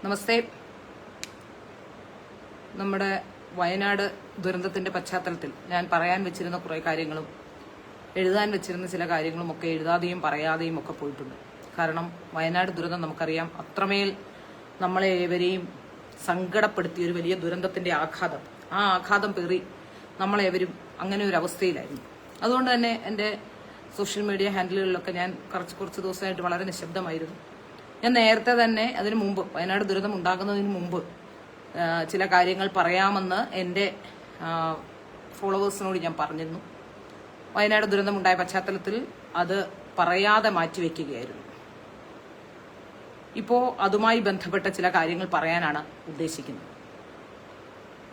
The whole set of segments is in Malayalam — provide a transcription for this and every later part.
നമസ്തേ. നമ്മുടെ വയനാട് ദുരന്തത്തിന്റെ പശ്ചാത്തലത്തിൽ ഞാൻ പറയാൻ വെച്ചിരുന്ന കുറെ കാര്യങ്ങളും എഴുതാൻ വെച്ചിരുന്ന ചില കാര്യങ്ങളും ഒക്കെ എഴുതാതെയും പറയാതെയും ഒക്കെ പോയിട്ടുണ്ട്. കാരണം വയനാട് ദുരന്തം നമുക്കറിയാം, അത്രമേൽ നമ്മളെ ഏവരെയും സങ്കടപ്പെടുത്തിയ ഒരു വലിയ ദുരന്തത്തിന്റെ ആഘാതം, ആ ആഘാതം പേറി നമ്മളേവരും അങ്ങനെ ഒരു അവസ്ഥയിലായിരുന്നു. അതുകൊണ്ട് തന്നെ എൻ്റെ സോഷ്യൽ മീഡിയ ഹാൻഡിലുകളിലൊക്കെ ഞാൻ കുറച്ച് ദിവസമായിട്ട് വളരെ നിശബ്ദമായിരുന്നു. ഞാൻ നേരത്തെ തന്നെ അതിനു മുമ്പ്, വയനാട് ദുരന്തം ഉണ്ടാകുന്നതിന് മുമ്പ് ചില കാര്യങ്ങൾ പറയാമെന്ന് എൻ്റെ ഫോളോവേഴ്സിനോട് ഞാൻ പറഞ്ഞിരുന്നു. വയനാട് ദുരന്തം ഉണ്ടായ പശ്ചാത്തലത്തിൽ അത് പറയാതെ മാറ്റിവെക്കുകയായിരുന്നു. ഇപ്പോൾ അതുമായി ബന്ധപ്പെട്ട ചില കാര്യങ്ങൾ പറയാനാണ് ഉദ്ദേശിക്കുന്നത്.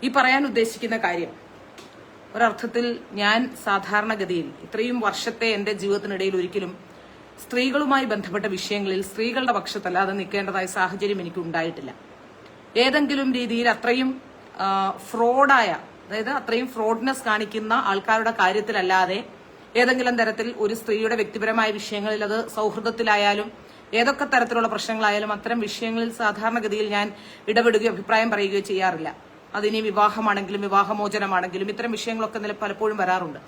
ഈ പറയാൻ ഉദ്ദേശിക്കുന്ന കാര്യം ഒരർത്ഥത്തിൽ ഞാൻ സാധാരണഗതിയിൽ ഇത്രയും വർഷത്തെ എൻ്റെ ജീവിതത്തിനിടയിൽ ഒരിക്കലും സ്ത്രീകളുമായി ബന്ധപ്പെട്ട വിഷയങ്ങളിൽ സ്ത്രീകളുടെ പക്ഷത്തല്ലാതെ നിൽക്കേണ്ടതായ സാഹചര്യം എനിക്ക് ഉണ്ടായിട്ടില്ല. ഏതെങ്കിലും രീതിയിൽ അത്രയും ഫ്രോഡായ, അതായത് അത്രയും ഫ്രോഡ്നെസ് കാണിക്കുന്ന ആൾക്കാരുടെ കാര്യത്തിലല്ലാതെ ഏതെങ്കിലും തരത്തിൽ ഒരു സ്ത്രീയുടെ വ്യക്തിപരമായ വിഷയങ്ങളിൽ, അത് സൗഹൃദത്തിലായാലും ഏതൊക്കെ തരത്തിലുള്ള പ്രശ്നങ്ങളായാലും അത്തരം വിഷയങ്ങളിൽ സാധാരണഗതിയിൽ ഞാൻ ഇടപെടുകയോ അഭിപ്രായം പറയുകയോ ചെയ്യാറില്ല. അതിനി വിവാഹമാണെങ്കിലും വിവാഹമോചനമാണെങ്കിലും ഇത്തരം വിഷയങ്ങളൊക്കെ പലപ്പോഴും വരാറുണ്ട്.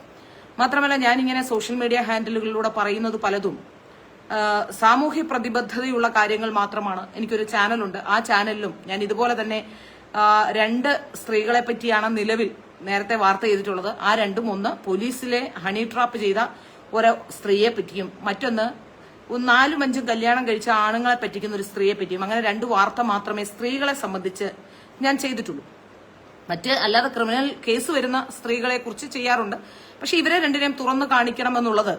മാത്രമല്ല, ഞാനിങ്ങനെ സോഷ്യൽ മീഡിയ ഹാൻഡിലുകളിലൂടെ പറയുന്നത് പലതും സാമൂഹ്യ പ്രതിബദ്ധതയുള്ള കാര്യങ്ങൾ മാത്രമാണ്. എനിക്കൊരു ചാനലുണ്ട്. ആ ചാനലിലും ഞാൻ ഇതുപോലെ തന്നെ 2 സ്ത്രീകളെ പറ്റിയാണ് നിലവിൽ നേരത്തെ വാർത്ത ചെയ്തിട്ടുള്ളത്. ആ രണ്ടും, ഒന്ന് പോലീസിലെ ഹണി ട്രാപ്പ് ചെയ്ത ഒരു സ്ത്രീയെ പറ്റിയും മറ്റൊന്ന് 4-5 കല്യാണം കഴിച്ച ആണുങ്ങളെ പറ്റിക്കുന്ന ഒരു സ്ത്രീയെ പറ്റിയും, അങ്ങനെ 2 വാർത്ത മാത്രമേ സ്ത്രീകളെ സംബന്ധിച്ച് ഞാൻ ചെയ്തിട്ടുള്ളൂ. അല്ലാതെ ക്രിമിനൽ കേസ് വരുന്ന സ്ത്രീകളെ കുറിച്ച് ചെയ്യാറുണ്ട്. പക്ഷെ ഇവരെ രണ്ടിനെയും തുറന്നു കാണിക്കണമെന്നുള്ളത്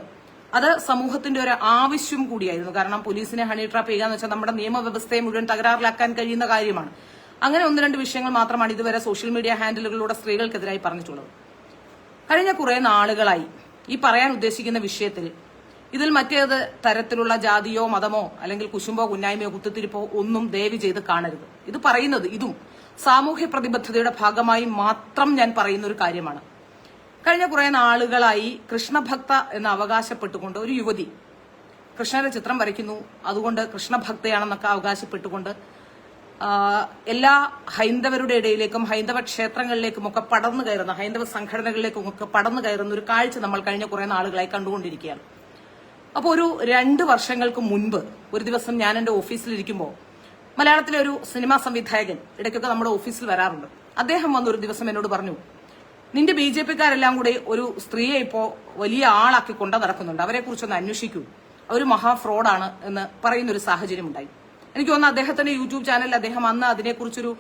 അത് സമൂഹത്തിന്റെ ഒരു ആവശ്യം കൂടിയായിരുന്നു. കാരണം പോലീസിനെ ഹണി ട്രാപ്പ് ചെയ്യുക എന്ന് വെച്ചാൽ നമ്മുടെ നിയമവ്യവസ്ഥയെ മുഴുവൻ തകരാറിലാക്കാൻ കഴിയുന്ന കാര്യമാണ്. അങ്ങനെ 1-2 വിഷയങ്ങൾ മാത്രമാണ് ഇതുവരെ സോഷ്യൽ മീഡിയ ഹാൻഡിലുകളിലൂടെ സ്ത്രീകൾക്കെതിരായി പറഞ്ഞിട്ടുള്ളത്. കഴിഞ്ഞ കുറെ നാളുകളായി ഈ പറയാൻ ഉദ്ദേശിക്കുന്ന വിഷയത്തിൽ ഇതിൽ മറ്റേത് തരത്തിലുള്ള ജാതിയോ മതമോ അല്ലെങ്കിൽ കുശുമ്പോ കുന്നായ്മയോ കുത്തിത്തിരിപ്പോ ഒന്നും ദയവ് ചെയ്ത് കാണരുത്. ഇത് പറയുന്നത് ഇതും സാമൂഹ്യ പ്രതിബദ്ധതയുടെ ഭാഗമായി മാത്രം ഞാൻ പറയുന്ന ഒരു കാര്യമാണ്. കഴിഞ്ഞ കുറെ നാളുകളായി കൃഷ്ണഭക്ത എന്ന് അവകാശപ്പെട്ടുകൊണ്ട് ഒരു യുവതി കൃഷ്ണന്റെ ചിത്രം വരയ്ക്കുന്നു, അതുകൊണ്ട് കൃഷ്ണഭക്തയാണെന്നൊക്കെ അവകാശപ്പെട്ടുകൊണ്ട് എല്ലാ ഹൈന്ദവരുടെ ഇടയിലേക്കും ഹൈന്ദവ ക്ഷേത്രങ്ങളിലേക്കുമൊക്കെ പടർന്നു കയറുന്ന, ഹൈന്ദവ സംഘടനകളിലേക്കുമൊക്കെ പടർന്നു കയറുന്ന ഒരു കാഴ്ച നമ്മൾ കഴിഞ്ഞ കുറെ നാളുകളായി കണ്ടുകൊണ്ടിരിക്കുകയാണ്. അപ്പോൾ ഒരു 2 വർഷങ്ങൾക്ക് മുൻപ് ഒരു ദിവസം ഞാൻ എന്റെ ഓഫീസിലിരിക്കുമ്പോൾ മലയാളത്തിലെ ഒരു സിനിമാ സംവിധായകൻ ഇടയ്ക്കൊക്കെ നമ്മുടെ ഓഫീസിൽ വരാറുണ്ട്. അദ്ദേഹം വന്നൊരു ദിവസം എന്നോട് പറഞ്ഞു, നിന്റെ BJP-ക്കാരെല്ലാം കൂടി ഒരു സ്ത്രീയെ ഇപ്പോ വലിയ ആളാക്കി കൊണ്ടു നടക്കുന്നുണ്ട്, അവരെ കുറിച്ചൊന്ന് അന്വേഷിക്കൂ, അവർ മഹാ ഫ്രോഡാണ് എന്ന് പറയുന്നൊരു സാഹചര്യം ഉണ്ടായി. എനിക്ക് തോന്നുന്നു അദ്ദേഹത്തിന്റെ യൂട്യൂബ് ചാനലിൽ അദ്ദേഹം അന്ന് അതിനെക്കുറിച്ചൊരു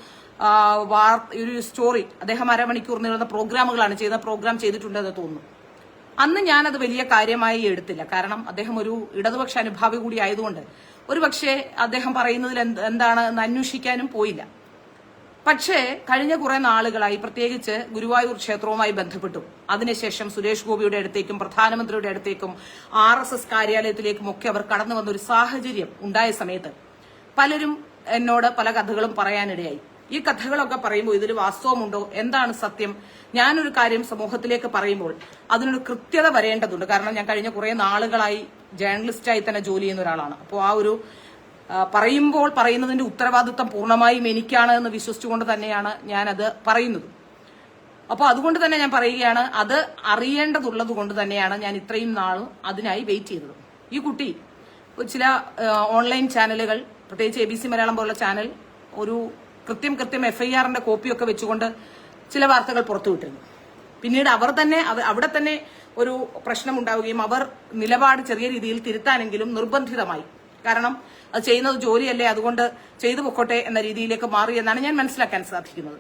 സ്റ്റോറി, അദ്ദേഹം അരമണിക്കൂർ നീളുന്ന പ്രോഗ്രാമുകളാണ് ചെയ്യുന്ന, പ്രോഗ്രാം ചെയ്തിട്ടുണ്ടെന്ന് തോന്നുന്നു. അന്ന് ഞാനത് വലിയ കാര്യമായി എടുത്തില്ല. കാരണം അദ്ദേഹം ഒരു ഇടതുപക്ഷ അനുഭാവി കൂടി ആയതുകൊണ്ട് ഒരുപക്ഷെ അദ്ദേഹം പറയുന്നതിൽ എന്താണ് എന്ന് അന്വേഷിക്കാനും പോയില്ല. പക്ഷേ കഴിഞ്ഞ കുറെ നാളുകളായി, പ്രത്യേകിച്ച് ഗുരുവായൂർ ക്ഷേത്രവുമായി ബന്ധപ്പെട്ടും അതിനുശേഷം സുരേഷ് ഗോപിയുടെ അടുത്തേക്കും പ്രധാനമന്ത്രിയുടെ അടുത്തേക്കും RSS കാര്യാലയത്തിലേക്കും ഒക്കെ അവർ കടന്നു വന്ന ഒരു സാഹചര്യം ഉണ്ടായ സമയത്ത് പലരും എന്നോട് പല കഥകളും പറയാനിടയായി. ഈ കഥകളൊക്കെ പറയുമ്പോൾ ഇതിൽ വാസ്തവമുണ്ടോ, എന്താണ് സത്യം? ഞാനൊരു കാര്യം സമൂഹത്തിലേക്ക് പറയുമ്പോൾ അതിനൊരു കൃത്യത വരേണ്ടതുണ്ട്. കാരണം ഞാൻ കഴിഞ്ഞ കുറെ നാളുകളായി ജേർണലിസ്റ്റായി തന്നെ ജോലി ചെയ്യുന്ന ഒരാളാണ്. അപ്പോൾ ആ ഒരു പറയുമ്പോൾ പറയുന്നതിന്റെ ഉത്തരവാദിത്വം പൂർണ്ണമായും എനിക്കാണ് എന്ന് വിശ്വസിച്ചുകൊണ്ട് തന്നെയാണ് ഞാനത് പറയുന്നത്. അപ്പോൾ അതുകൊണ്ട് തന്നെ ഞാൻ പറയുകയാണ്, അത് അറിയേണ്ടതുള്ളത് കൊണ്ട് തന്നെയാണ് ഞാൻ ഇത്രയും നാളും അതിനായി വെയിറ്റ് ചെയ്തത്. ഈ കുട്ടി ചില ഓൺലൈൻ ചാനലുകൾ, പ്രത്യേകിച്ച് ABC മലയാളം പോലുള്ള ചാനൽ, ഒരു കൃത്യം FIR-ന്റെ കോപ്പിയൊക്കെ വെച്ചുകൊണ്ട് ചില വാർത്തകൾ പുറത്തുവിട്ടിരുന്നു. പിന്നീട് അവിടെ തന്നെ ഒരു പ്രശ്നം ഉണ്ടാവുകയും അവർ നിലപാട് ചെറിയ രീതിയിൽ തിരുത്താനെങ്കിലും നിർബന്ധിതമായി. കാരണം അത് ചെയ്യുന്നത് ജോലിയല്ലേ, അതുകൊണ്ട് ചെയ്തു പൊക്കോട്ടെ എന്ന രീതിയിലേക്ക് മാറി എന്നാണ് ഞാൻ മനസ്സിലാക്കാൻ സാധിക്കുന്നത്.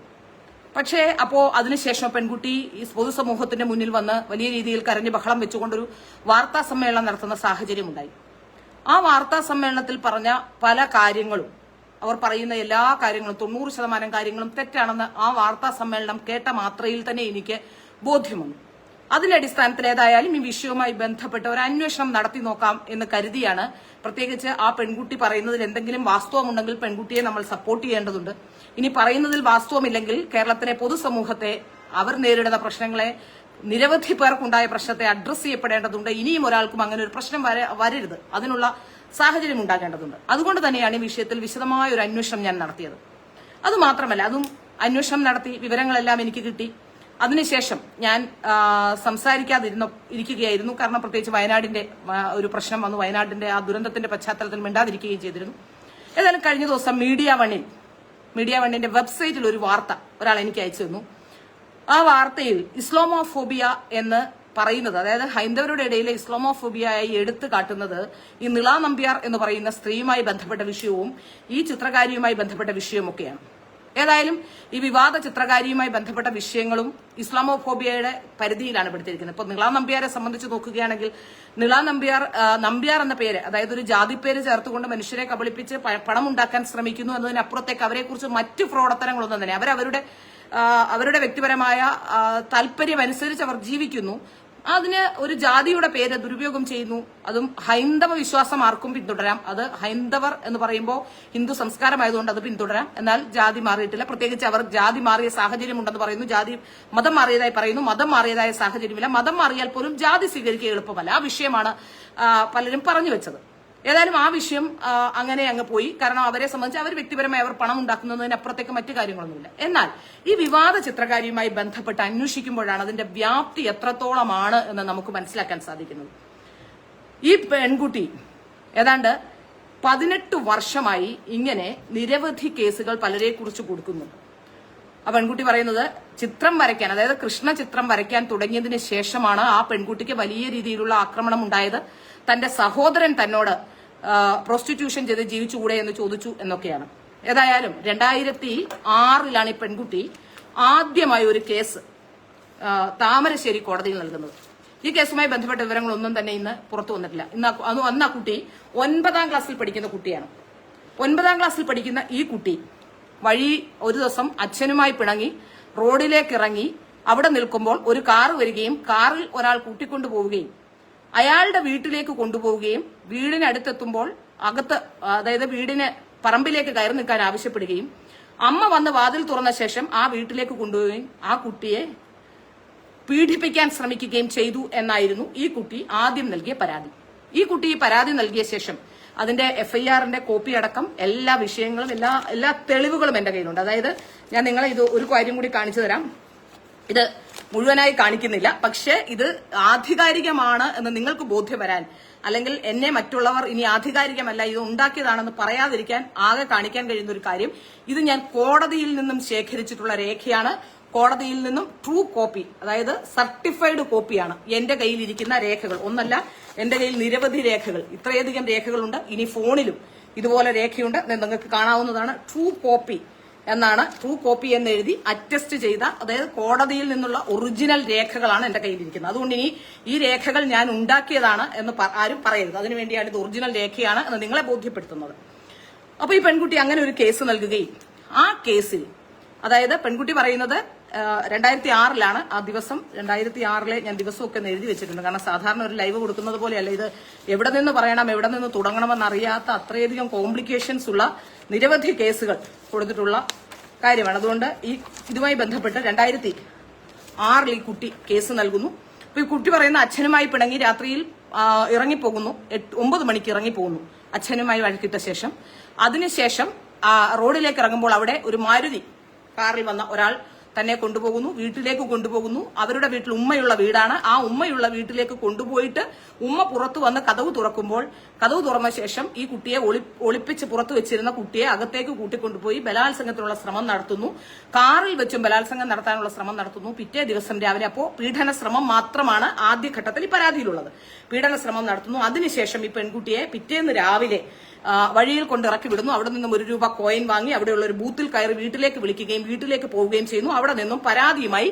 പക്ഷേ അപ്പോ അതിനുശേഷം പെൺകുട്ടി ഈ പൊതുസമൂഹത്തിന്റെ മുന്നിൽ വന്ന് വലിയ രീതിയിൽ കരഞ്ഞ് ബഹളം വെച്ചുകൊണ്ടൊരു വാർത്താ സമ്മേളനം നടത്തുന്ന സാഹചര്യമുണ്ടായി. ആ വാർത്താ സമ്മേളനത്തിൽ പറഞ്ഞ പല കാര്യങ്ങളും, അവർ പറയുന്ന എല്ലാ കാര്യങ്ങളും 90% കാര്യങ്ങളും തെറ്റാണെന്ന് ആ വാർത്താ സമ്മേളനം കേട്ട മാത്രയിൽ തന്നെ എനിക്ക് ബോധ്യം വന്നു. അതിന്റെ അടിസ്ഥാനത്തിൽ ഏതായാലും ഈ വിഷയവുമായി ബന്ധപ്പെട്ട ഒരു അന്വേഷണം നടത്തി നോക്കാം എന്ന് കരുതിയാണ്. പ്രത്യേകിച്ച് ആ പെൺകുട്ടി പറയുന്നതിൽ എന്തെങ്കിലും വാസ്തവമുണ്ടെങ്കിൽ പെൺകുട്ടിയെ നമ്മൾ സപ്പോർട്ട് ചെയ്യേണ്ടതുണ്ട്. ഇനി പറയുന്നതിൽ വാസ്തവമില്ലെങ്കിൽ കേരളത്തിലെ പൊതുസമൂഹത്തെ, അവർ നേരിടുന്ന പ്രശ്നങ്ങളെ, നിരവധി പേർക്കുണ്ടായ പ്രശ്നത്തെ അഡ്രസ് ചെയ്യപ്പെടേണ്ടതുണ്ട്. ഇനിയും ഒരാൾക്കും അങ്ങനെ ഒരു പ്രശ്നം വരരുത്. അതിനുള്ള സാഹചര്യം ഉണ്ടാകേണ്ടതുണ്ട്. അതുകൊണ്ട് തന്നെയാണ് ഈ വിഷയത്തിൽ വിശദമായ ഒരു അന്വേഷണം ഞാൻ നടത്തിയത്. അതുമാത്രമല്ല, അതും അന്വേഷണം നടത്തി വിവരങ്ങളെല്ലാം എനിക്ക് കിട്ടി. അതിനുശേഷം ഞാൻ ഇരിക്കുകയായിരുന്നു. കാരണം പ്രത്യേകിച്ച് വയനാടിന്റെ ഒരു പ്രശ്നം വന്നു. വയനാടിന്റെ ആ ദുരന്തത്തിന്റെ പശ്ചാത്തലത്തിൽ മിണ്ടാതിരിക്കുകയും ചെയ്തിരുന്നു. ഏതായാലും കഴിഞ്ഞ ദിവസം മീഡിയ വണ്ണിന്റെ വെബ്സൈറ്റിൽ ഒരു വാർത്ത ഒരാൾ എനിക്ക് അയച്ചു തന്നു. ആ വാർത്തയിൽ ഇസ്ലാമോഫോബിയ എന്ന് പറയുന്നത്, അതായത് ഹൈന്ദവരുടെ ഇടയിലെ ഇസ്ലാമോഫോബിയയായി എടുത്തു കാട്ടുന്നത് ഈ നിള നമ്പ്യാർ എന്ന് പറയുന്ന സ്ത്രീയുമായി ബന്ധപ്പെട്ട വിഷയവും ഈ ചിത്രകാരിയുമായി ബന്ധപ്പെട്ട വിഷയവുമൊക്കെയാണ്. ഏതായാലും ഈ വിവാദ ചിത്രകാരിയുമായി ബന്ധപ്പെട്ട വിഷയങ്ങളും ഇസ്ലാമോഫോബിയയുടെ പരിധിയിലാണ് പെടുത്തിയിരിക്കുന്നത്. ഇപ്പൊ നിള നമ്പ്യാരെ സംബന്ധിച്ച് നോക്കുകയാണെങ്കിൽ, നിള നമ്പ്യാർ എന്ന പേര്, അതായത് ഒരു ജാതിപ്പേര് ചേർത്തുകൊണ്ട് മനുഷ്യരെ കബളിപ്പിച്ച് പണം ഉണ്ടാക്കാൻ ശ്രമിക്കുന്നു എന്നതിനപ്പുറത്തേക്ക് അവരെക്കുറിച്ച് മറ്റു ഫ്രോഡത്തരങ്ങളൊന്നും തന്നെ അവരുടെ വ്യക്തിപരമായ താല്പര്യം അനുസരിച്ച് അവർ ജീവിക്കുന്നു. അതിന് ഒരു ജാതിയുടെ പേര് ദുരുപയോഗം ചെയ്യുന്നു. അതും ഹൈന്ദവ വിശ്വാസം ആർക്കും പിന്തുടരാം. അത് ഹൈന്ദവർ എന്ന് പറയുമ്പോൾ ഹിന്ദു സംസ്കാരമായതുകൊണ്ട് അത് പിന്തുടരാം. എന്നാൽ ജാതി മാറിയിട്ടില്ല. പ്രത്യേകിച്ച് അവർ ജാതി മാറിയ സാഹചര്യം ഉണ്ടെന്ന് പറയുന്നു. മതം മാറിയതായി പറയുന്നു. മതം മാറിയതായ സാഹചര്യമില്ല. മതം മാറിയാൽ പോലും ജാതി സ്വീകരിക്കുക എളുപ്പമല്ല. ആ വിഷയമാണ് പലരും പറഞ്ഞു വെച്ചത്. ഏതായാലും ആ വിഷയം അങ്ങനെ അങ്ങ് പോയി. കാരണം അവരെ സംബന്ധിച്ച് അവർ വ്യക്തിപരമായി അവർ പണം ഉണ്ടാക്കുന്നതിനപ്പുറത്തേക്ക് മറ്റു കാര്യങ്ങളൊന്നുമില്ല. എന്നാൽ ഈ വിവാദ ചിത്രകാരിയുമായി ബന്ധപ്പെട്ട് അന്വേഷിക്കുമ്പോഴാണ് അതിന്റെ വ്യാപ്തി എത്രത്തോളമാണ് എന്ന് നമുക്ക് മനസ്സിലാക്കാൻ സാധിക്കുന്നത്. ഈ പെൺകുട്ടി ഏതാണ്ട് 18 വർഷമായി ഇങ്ങനെ നിരവധി കേസുകൾ പലരെ കുറിച്ച് കൊടുക്കുന്നുണ്ട്. ആ പെൺകുട്ടി പറയുന്നത് ചിത്രം വരയ്ക്കാൻ, അതായത് കൃഷ്ണ ചിത്രം വരയ്ക്കാൻ തുടങ്ങിയതിന് ശേഷമാണ് ആ പെൺകുട്ടിക്ക് വലിയ രീതിയിലുള്ള ആക്രമണം ഉണ്ടായത്. തന്റെ സഹോദരൻ തന്നോട് പ്രോസ്റ്റിറ്റ്യൂഷൻ ചെയ്ത് ജീവിച്ചുകൂടെ എന്ന് ചോദിച്ചു എന്നൊക്കെയാണ്. ഏതായാലും 2006 ഈ പെൺകുട്ടി ആദ്യമായി ഒരു കേസ് താമരശ്ശേരി കോടതിയിൽ നൽകുന്നത്. ഈ കേസുമായി ബന്ധപ്പെട്ട വിവരങ്ങളൊന്നും തന്നെ ഇന്ന് പുറത്തു വന്നിട്ടില്ല. അന്ന് ആ കുട്ടി 9ാം ക്ലാസ്സിൽ പഠിക്കുന്ന കുട്ടിയാണ്. 9ാം ക്ലാസ്സിൽ പഠിക്കുന്ന ഈ കുട്ടി ഒരു ദിവസം അച്ഛനുമായി പിണങ്ങി റോഡിലേക്ക് ഇറങ്ങി അവിടെ നിൽക്കുമ്പോൾ ഒരു കാർ വരികയും കാറിൽ ഒരാൾ കൂട്ടിക്കൊണ്ടുപോവുകയും അയാളുടെ വീട്ടിലേക്ക് കൊണ്ടുപോവുകയും വീടിനടുത്തെത്തുമ്പോൾ അതായത് വീടിന് പറമ്പിലേക്ക് കയറി നിൽക്കാൻ ആവശ്യപ്പെടുകയും അമ്മ വന്ന് വാതിൽ തുറന്ന ശേഷം ആ വീട്ടിലേക്ക് കൊണ്ടുപോവുകയും ആ കുട്ടിയെ പീഡിപ്പിക്കാൻ ശ്രമിക്കുകയും ചെയ്തു എന്നായിരുന്നു ഈ കുട്ടി ആദ്യം നൽകിയ പരാതി. ഈ കുട്ടി ഈ പരാതി നൽകിയ ശേഷം അതിന്റെ FIRന്റെ കോപ്പി അടക്കം എല്ലാ വിഷയങ്ങളും എല്ലാ തെളിവുകളും എന്റെ കയ്യിലുണ്ട്. അതായത് ഞാൻ നിങ്ങളെ ഇത് ഒരു കാര്യം കൂടി കാണിച്ചു തരാം. ഇത് മുഴുവനായി കാണിക്കുന്നില്ല, പക്ഷേ ഇത് ആധികാരികമാണ് എന്ന് നിങ്ങൾക്ക് ബോധ്യം വരാൻ, അല്ലെങ്കിൽ എന്നെ മറ്റുള്ളവർ ഇനി ആധികാരികമല്ല ഇത് ഉണ്ടാക്കിയതാണെന്ന് പറയാതിരിക്കാൻ ആകെ കാണിക്കാൻ കഴിയുന്ന ഒരു കാര്യം, ഇത് ഞാൻ കോടതിയിൽ നിന്നും ശേഖരിച്ചിട്ടുള്ള രേഖയാണ്. കോടതിയിൽ നിന്നും ട്രൂ കോപ്പി, അതായത് സർട്ടിഫൈഡ് കോപ്പിയാണ് എന്റെ കയ്യിലിരിക്കുന്ന രേഖകൾ. ഒന്നല്ല, എന്റെ കയ്യിൽ നിരവധി രേഖകൾ, ഇത്രയധികം രേഖകളുണ്ട്. ഇനി ഫോണിലും ഇതുപോലെ രേഖയുണ്ട്, നിങ്ങൾക്ക് കാണാവുന്നതാണ്. ട്രൂ കോപ്പി എന്നാണ്, ട്രൂ കോപ്പി എന്ന് എഴുതി അറ്റസ്റ്റ് ചെയ്ത, അതായത് കോടതിയിൽ നിന്നുള്ള ഒറിജിനൽ രേഖകളാണ് എന്റെ കയ്യിലിരിക്കുന്നത്. അതുകൊണ്ട് ഇനി ഈ രേഖകൾ ഞാൻ ഉണ്ടാക്കിയതാണ് എന്ന് ആരും പറയരുത്. അതിനുവേണ്ടിയാണ് ഇത് ഒറിജിനൽ രേഖയാണ് എന്ന് നിങ്ങളെ ബോധ്യപ്പെടുത്തുന്നത്. അപ്പൊ ഈ പെൺകുട്ടി അങ്ങനെ ഒരു കേസ് നൽകുകയും ആ കേസിൽ, അതായത് പെൺകുട്ടി പറയുന്നത് 2006 ആ ദിവസം, 2006 ഞാൻ ദിവസമൊക്കെ എഴുതി വെച്ചിട്ടുണ്ട്. കാരണം സാധാരണ ഒരു ലൈവ് കൊടുക്കുന്നത് പോലെയല്ല ഇത്. എവിടെ നിന്ന് പറയണം, എവിടെ നിന്ന് തുടങ്ങണമെന്ന് അറിയാത്ത അത്രയധികം കോംപ്ലിക്കേഷൻസ് ഉള്ള നിരവധി കേസുകൾ കൊടുത്തിട്ടുള്ള കാര്യമാണ്. അതുകൊണ്ട് ഇതുമായി ബന്ധപ്പെട്ട് 2006 ഈ കുട്ടി കേസ് നൽകുന്നു. അപ്പൊ ഈ കുട്ടി പറയുന്ന അച്ഛനുമായി പിണങ്ങി രാത്രിയിൽ ഇറങ്ങിപ്പോകുന്നു, 9 മണിക്ക് ഇറങ്ങിപ്പോകുന്നു അച്ഛനുമായി വഴക്കിട്ട ശേഷം. അതിനുശേഷം റോഡിലേക്ക് ഇറങ്ങുമ്പോൾ അവിടെ ഒരു മാരുതി കാറിൽ വന്ന ഒരാൾ തന്നെ കൊണ്ടുപോകുന്നു, വീട്ടിലേക്ക് കൊണ്ടുപോകുന്നു. അവരുടെ വീട്ടിൽ ഉമ്മയുള്ള വീടാണ്. ആ ഉമ്മയുള്ള വീട്ടിലേക്ക് കൊണ്ടുപോയിട്ട് ഉമ്മ പുറത്തു വന്ന് കതവ് തുറക്കുമ്പോൾ, കതവ് തുറന്ന ശേഷം ഈ കുട്ടിയെ ഒളിപ്പിച്ച് പുറത്തു വെച്ചിരുന്ന കുട്ടിയെ അകത്തേക്ക് കൂട്ടിക്കൊണ്ടുപോയി ബലാത്സംഗത്തിനുള്ള ശ്രമം നടത്തുന്നു. കാറിൽ വെച്ചും ബലാത്സംഗം നടത്താനുള്ള ശ്രമം നടത്തുന്നു. പിറ്റേ ദിവസം രാവിലെ, അപ്പോ പീഡന ശ്രമം മാത്രമാണ് ആദ്യഘട്ടത്തിൽ ഈ പരാതിയിലുള്ളത്. പീഡന ശ്രമം നടത്തുന്നു. അതിനുശേഷം ഈ പെൺകുട്ടിയെ പിറ്റേന്ന് രാവിലെ വഴിയിൽ കൊണ്ട് ഇറക്കി വിടുന്നു. അവിടെ നിന്നും 1 രൂപ കോയിൻ വാങ്ങി അവിടെയുള്ള ഒരു ബൂത്തിൽ കയറി വീട്ടിലേക്ക് വിളിക്കുകയും വീട്ടിലേക്ക് പോവുകയും ചെയ്യുന്നു. അവിടെ നിന്നും പരാതിയുമായി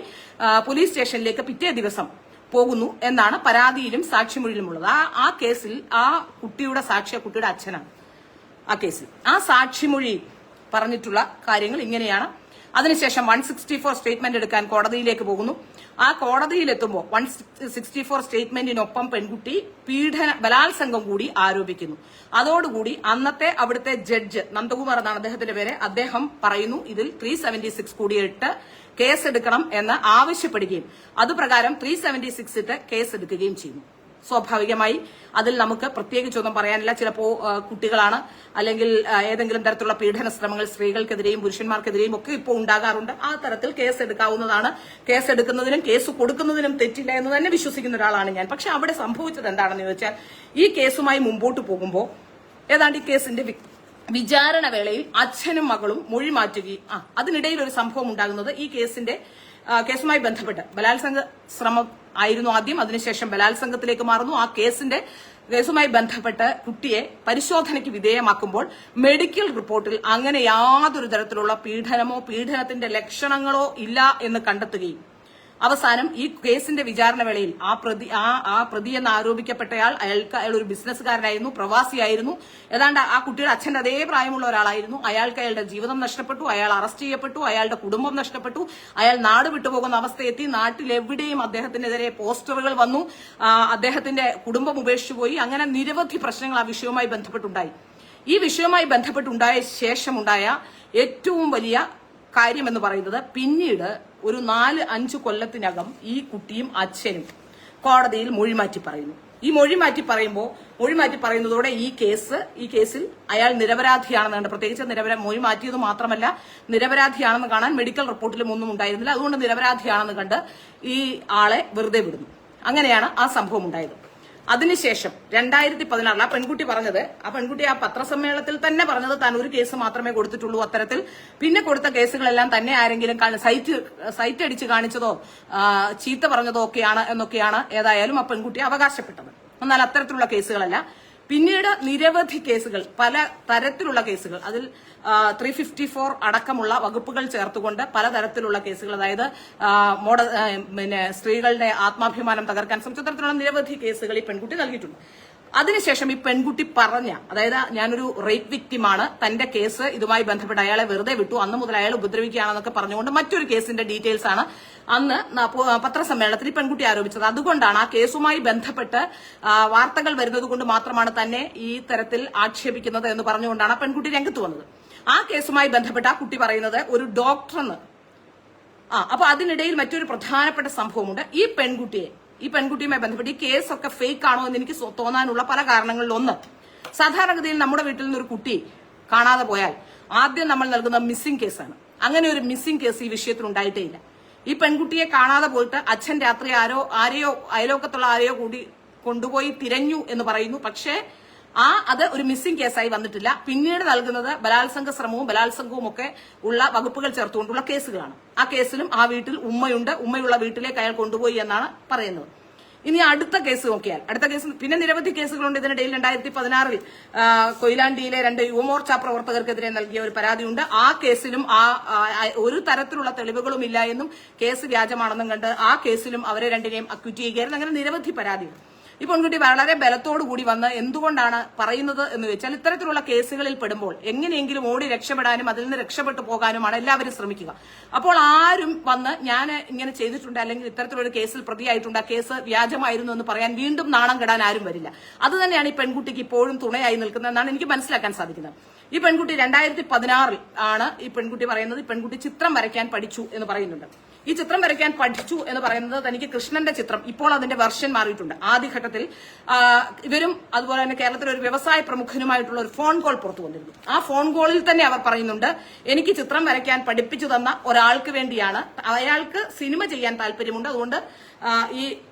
പോലീസ് സ്റ്റേഷനിലേക്ക് പിറ്റേ ദിവസം പോകുന്നു എന്നാണ് പരാതിയിലും സാക്ഷിമൊഴിയിലുമുള്ളത്. ആ കേസിൽ ആ കുട്ടിയുടെ സാക്ഷി കുട്ടിയുടെ അച്ഛനാണ്. ആ കേസിൽ ആ സാക്ഷിമൊഴി പറഞ്ഞിട്ടുള്ള കാര്യങ്ങൾ ഇങ്ങനെയാണ്. അതിനുശേഷം 164 സ്റ്റേറ്റ്മെന്റ് എടുക്കാൻ കോടതിയിലേക്ക് പോകുന്നു. ആ കോടതിയിലെത്തുമ്പോൾ 164 സ്റ്റേറ്റ്മെന്റിനൊപ്പം പെൺകുട്ടി ബലാത്സംഗം കൂടി ആരോപിക്കുന്നു. അതോടുകൂടി അന്നത്തെ അവിടുത്തെ ജഡ്ജ്, നന്ദകുമാർ എന്നാണ് അദ്ദേഹത്തിന്റെ പേര്, അദ്ദേഹം പറയുന്നു ഇതിൽ 376 കൂടിയിട്ട് കേസെടുക്കണം എന്ന് ആവശ്യപ്പെടുകയും അതുപ്രകാരം 376 ഇട്ട് കേസെടുക്കുകയും ചെയ്യുന്നു. സ്വാഭാവികമായി അതിൽ നമുക്ക് പ്രത്യേകിച്ചൊന്നും പറയാനില്ല. ചിലപ്പോൾ കുട്ടികളാണ്, അല്ലെങ്കിൽ ഏതെങ്കിലും തരത്തിലുള്ള പീഡന ശ്രമങ്ങൾ സ്ത്രീകൾക്കെതിരെയും പുരുഷന്മാർക്കെതിരെയും ഒക്കെ ഇപ്പോൾ ഉണ്ടാകാറുണ്ട്. ആ തരത്തിൽ കേസ് എടുക്കാവുന്നതാണ്. കേസ് എടുക്കുന്നതിനും കേസ് കൊടുക്കുന്നതിനും തെറ്റില്ല എന്ന് തന്നെ വിശ്വസിക്കുന്ന ഒരാളാണ് ഞാൻ. പക്ഷെ അവിടെ സംഭവിച്ചത് എന്താണെന്ന് ചോദിച്ചാൽ, ഈ കേസുമായി മുമ്പോട്ട് പോകുമ്പോൾ ഏതാണ്ട് ഈ കേസിന്റെ വിചാരണ വേളയിൽ അച്ഛനും മകളും മൊഴി മാറ്റുകയും അതിനിടയിൽ ഒരു സംഭവം ഉണ്ടാകുന്നത് ഈ കേസുമായി ബന്ധപ്പെട്ട് ബലാത്സംഗ ശ്രമം ആയിരുന്നു ആദ്യം, അതിനുശേഷം ബലാത്സംഗത്തിലേക്ക് മാറുന്നു. ആ കേസുമായി ബന്ധപ്പെട്ട് കുട്ടിയെ പരിശോധനയ്ക്ക് വിധേയമാക്കുമ്പോൾ മെഡിക്കൽ റിപ്പോർട്ടിൽ അങ്ങനെ യാതൊരു തരത്തിലുള്ള പീഡനത്തിന്റെ ലക്ഷണങ്ങളോ ഇല്ല എന്ന് കണ്ടെത്തുകയും അവസാനം ഈ കേസിന്റെ വിചാരണ വേളയിൽ ആ പ്രതി എന്ന് ആരോപിക്കപ്പെട്ടയാൾ അയാൾ ഒരു ബിസിനസ്സുകാരനായിരുന്നു, പ്രവാസിയായിരുന്നു. ഏതാണ്ട് ആ കുട്ടിയുടെ അച്ഛന്റെ അതേ പ്രായമുള്ള ഒരാളായിരുന്നു. അയാൾക്ക് അയാളുടെ ജീവിതം നഷ്ടപ്പെട്ടു, അയാൾ അറസ്റ്റ് ചെയ്യപ്പെട്ടു, അയാളുടെ കുടുംബം നഷ്ടപ്പെട്ടു, അയാൾ നാട് വിട്ടുപോകുന്ന അവസ്ഥയെത്തി. നാട്ടിലെവിടെയും അദ്ദേഹത്തിനെതിരെ പോസ്റ്ററുകൾ വന്നു, അദ്ദേഹത്തിന്റെ കുടുംബം ഉപേക്ഷിച്ചു പോയി. അങ്ങനെ നിരവധി പ്രശ്നങ്ങൾ ആ വിഷയവുമായി ബന്ധപ്പെട്ടുണ്ടായി. ഈ വിഷയവുമായി ബന്ധപ്പെട്ടുണ്ടായ ശേഷമുണ്ടായ ഏറ്റവും വലിയ കാര്യമെന്ന് പറയുന്നത്, പിന്നീട് ഒരു 4-5 കൊല്ലത്തിനകം ഈ കുട്ടിയും അച്ഛനും കോടതിയിൽ മൊഴിമാറ്റി പറയുന്നു. ഈ മൊഴിമാറ്റി പറയുന്നതോടെ ഈ കേസിൽ അയാൾ നിരപരാധിയാണെന്ന്, പ്രത്യേകിച്ച് മൊഴി മാറ്റിയത് മാത്രമല്ല, നിരപരാധിയാണെന്ന് കാണാൻ മെഡിക്കൽ റിപ്പോർട്ടിലും ഒന്നും ഉണ്ടായിരുന്നില്ല. അതുകൊണ്ട് നിരപരാധിയാണെന്ന് കണ്ട് ഈ ആളെ വെറുതെ വിടുന്നു. അങ്ങനെയാണ് ആ സംഭവം ഉണ്ടായത്. അതിനുശേഷം 2016 ആ പെൺകുട്ടി ആ പത്രസമ്മേളനത്തിൽ തന്നെ പറഞ്ഞത് താൻ ഒരു കേസ് മാത്രമേ കൊടുത്തിട്ടുള്ളൂ. അത്തരത്തിൽ പിന്നെ കൊടുത്ത കേസുകളെല്ലാം തന്നെ ആരെങ്കിലും സൈറ്റ് അടിച്ച് കാണിച്ചതോ ചീത്ത പറഞ്ഞതോ എന്നൊക്കെയാണ് ഏതായാലും ആ പെൺകുട്ടി അവകാശപ്പെട്ടത്. എന്നാൽ അത്തരത്തിലുള്ള കേസുകളല്ല. പിന്നീട് നിരവധി കേസുകൾ, പല തരത്തിലുള്ള കേസുകൾ, അതിൽ 354 അടക്കമുള്ള വകുപ്പുകൾ ചേർത്തുകൊണ്ട് പലതരത്തിലുള്ള കേസുകൾ, അതായത് സ്ത്രീകളുടെ ആത്മാഭിമാനം തകർക്കാൻ ശ്രമിച്ച തരത്തിലുള്ള നിരവധി കേസുകൾ ഈ പെൺകുട്ടി നൽകിയിട്ടുണ്ട്. അതിനുശേഷം ഈ പെൺകുട്ടി അതായത് ഞാനൊരു റേപ്പ് വിക്ടിമാണ്, തന്റെ കേസ് ഇതുമായി ബന്ധപ്പെട്ട് അയാളെ വെറുതെ വിട്ടു, അന്ന് മുതൽ അയാൾ ഉപദ്രവിക്കുകയാണെന്നൊക്കെ പറഞ്ഞുകൊണ്ട് മറ്റൊരു കേസിന്റെ ഡീറ്റെയിൽസ് ആണ് അന്ന് പത്രസമ്മേളനത്തിൽ ഈ പെൺകുട്ടി ആരോപിച്ചത്. അതുകൊണ്ടാണ് ആ കേസുമായി ബന്ധപ്പെട്ട് വാർത്തകൾ വരുന്നത് കൊണ്ട് മാത്രമാണ് തന്നെ ഈ തരത്തിൽ ആക്ഷേപിക്കുന്നത് എന്ന് പറഞ്ഞുകൊണ്ടാണ് ആ പെൺകുട്ടി രംഗത്ത് വന്നത്. ആ കേസുമായി ബന്ധപ്പെട്ട് ആ കുട്ടി പറയുന്നത് ഒരു ഡോക്ടറെന്ന്. അപ്പൊ അതിനിടയിൽ മറ്റൊരു പ്രധാനപ്പെട്ട സംഭവമുണ്ട്. ഈ പെൺകുട്ടിയുമായി ബന്ധപ്പെട്ട് ഈ കേസൊക്കെ ഫേക്ക് ആണോ എന്ന് എനിക്ക് തോന്നാനുള്ള പല കാരണങ്ങളിൽ ഒന്ന്, സാധാരണഗതിയിൽ നമ്മുടെ വീട്ടിൽ നിന്ന് ഒരു കുട്ടി കാണാതെ പോയാൽ ആദ്യം നമ്മൾ നൽകുന്ന മിസ്സിംഗ് കേസാണ്. അങ്ങനെ ഒരു മിസ്സിംഗ് കേസ് ഈ വിഷയത്തിൽ ഉണ്ടായിട്ടേ ഇല്ല. ഈ പെൺകുട്ടിയെ കാണാതെ പോയിട്ട് അച്ഛൻ രാത്രി അയലോക്കത്തുള്ള ആരെയോ കൂടി കൊണ്ടുപോയി തിരഞ്ഞു എന്ന് പറയുന്നു. പക്ഷേ അത് ഒരു മിസ്സിംഗ് കേസായി വന്നിട്ടില്ല. പിന്നീട് നൽകുന്നത് ബലാത്സംഗ ശ്രമവും ബലാത്സംഗവും ഒക്കെ ഉള്ള വകുപ്പുകൾ ചേർത്തുകൊണ്ടുള്ള കേസുകളാണ്. ആ കേസിലും ആ വീട്ടിൽ ഉമ്മയുള്ള വീട്ടിലേക്ക് അയാൾ കൊണ്ടുപോയി എന്നാണ് പറയുന്നത്. ഇനി അടുത്ത കേസ് നോക്കിയാൽ, പിന്നെ നിരവധി കേസുകളുണ്ട്. ഇതിനിടയിൽ 2016 കൊയിലാണ്ടിയിലെ 2 യുവമോർച്ച പ്രവർത്തകർക്കെതിരെ നൽകിയ ഒരു പരാതിയുണ്ട്. ആ കേസിലും ഒരു തരത്തിലുള്ള തെളിവുകളും ഇല്ല എന്നും കേസ് വ്യാജമാണെന്നും കണ്ട് ആ കേസിലും അവരെ രണ്ടിനെയും അക്യൂറ്റ് ചെയ്യുകയായിരുന്നു. അങ്ങനെ നിരവധി പരാതികൾ. ഈ പെൺകുട്ടി വളരെ ബലത്തോടുകൂടി വന്ന് എന്തുകൊണ്ടാണ് പറയുന്നത് എന്ന് വെച്ചാൽ, ഇത്തരത്തിലുള്ള കേസുകളിൽ പെടുമ്പോൾ എങ്ങനെയെങ്കിലും ഓടി രക്ഷപ്പെടാനും അതിൽ നിന്ന് രക്ഷപ്പെട്ടു പോകാനുമാണ് എല്ലാവരും ശ്രമിക്കുക. അപ്പോൾ ആരും വന്ന് ഞാൻ ഇങ്ങനെ ചെയ്തിട്ടുണ്ട്, അല്ലെങ്കിൽ ഇത്തരത്തിലൊരു കേസിൽ പ്രതിയായിട്ടുണ്ട്, ആ കേസ് വ്യാജമായിരുന്നു എന്ന് പറയാൻ വീണ്ടും നാണം കെടാൻ ആരും വരില്ല. അത് തന്നെയാണ് ഈ പെൺകുട്ടിക്ക് ഇപ്പോഴും തുണയായി നിൽക്കുന്നതെന്നാണ് എനിക്ക് മനസ്സിലാക്കാൻ സാധിക്കുന്നത്. ഈ പെൺകുട്ടി 2016 ആണ് ഈ പെൺകുട്ടി പറയുന്നത്, ഈ പെൺകുട്ടി ചിത്രം വരയ്ക്കാൻ പഠിച്ചു എന്ന് പറയുന്നുണ്ട്. ഈ ചിത്രം വരയ്ക്കാൻ പഠിച്ചു എന്ന് പറയുന്നത് തനിക്ക് കൃഷ്ണന്റെ ചിത്രം, ഇപ്പോൾ അതിന്റെ വെർഷൻ മാറിയിട്ടുണ്ട്. ആദ്യഘട്ടത്തിൽ ഇവരും അതുപോലെ തന്നെ കേരളത്തിലെ ഒരു വ്യവസായ പ്രമുഖനുമായിട്ടുള്ള ഒരു ഫോൺ കോൾ പുറത്തു വന്നിരുന്നു. ആ ഫോൺ കോളിൽ തന്നെ അവർ പറയുന്നുണ്ട്, എനിക്ക് ചിത്രം വരയ്ക്കാൻ പഠിപ്പിച്ചു തന്ന ഒരാൾക്ക് വേണ്ടിയാണ്, അയാൾക്ക് സിനിമ ചെയ്യാൻ താല്പര്യമുണ്ട്, അതുകൊണ്ട് ഈ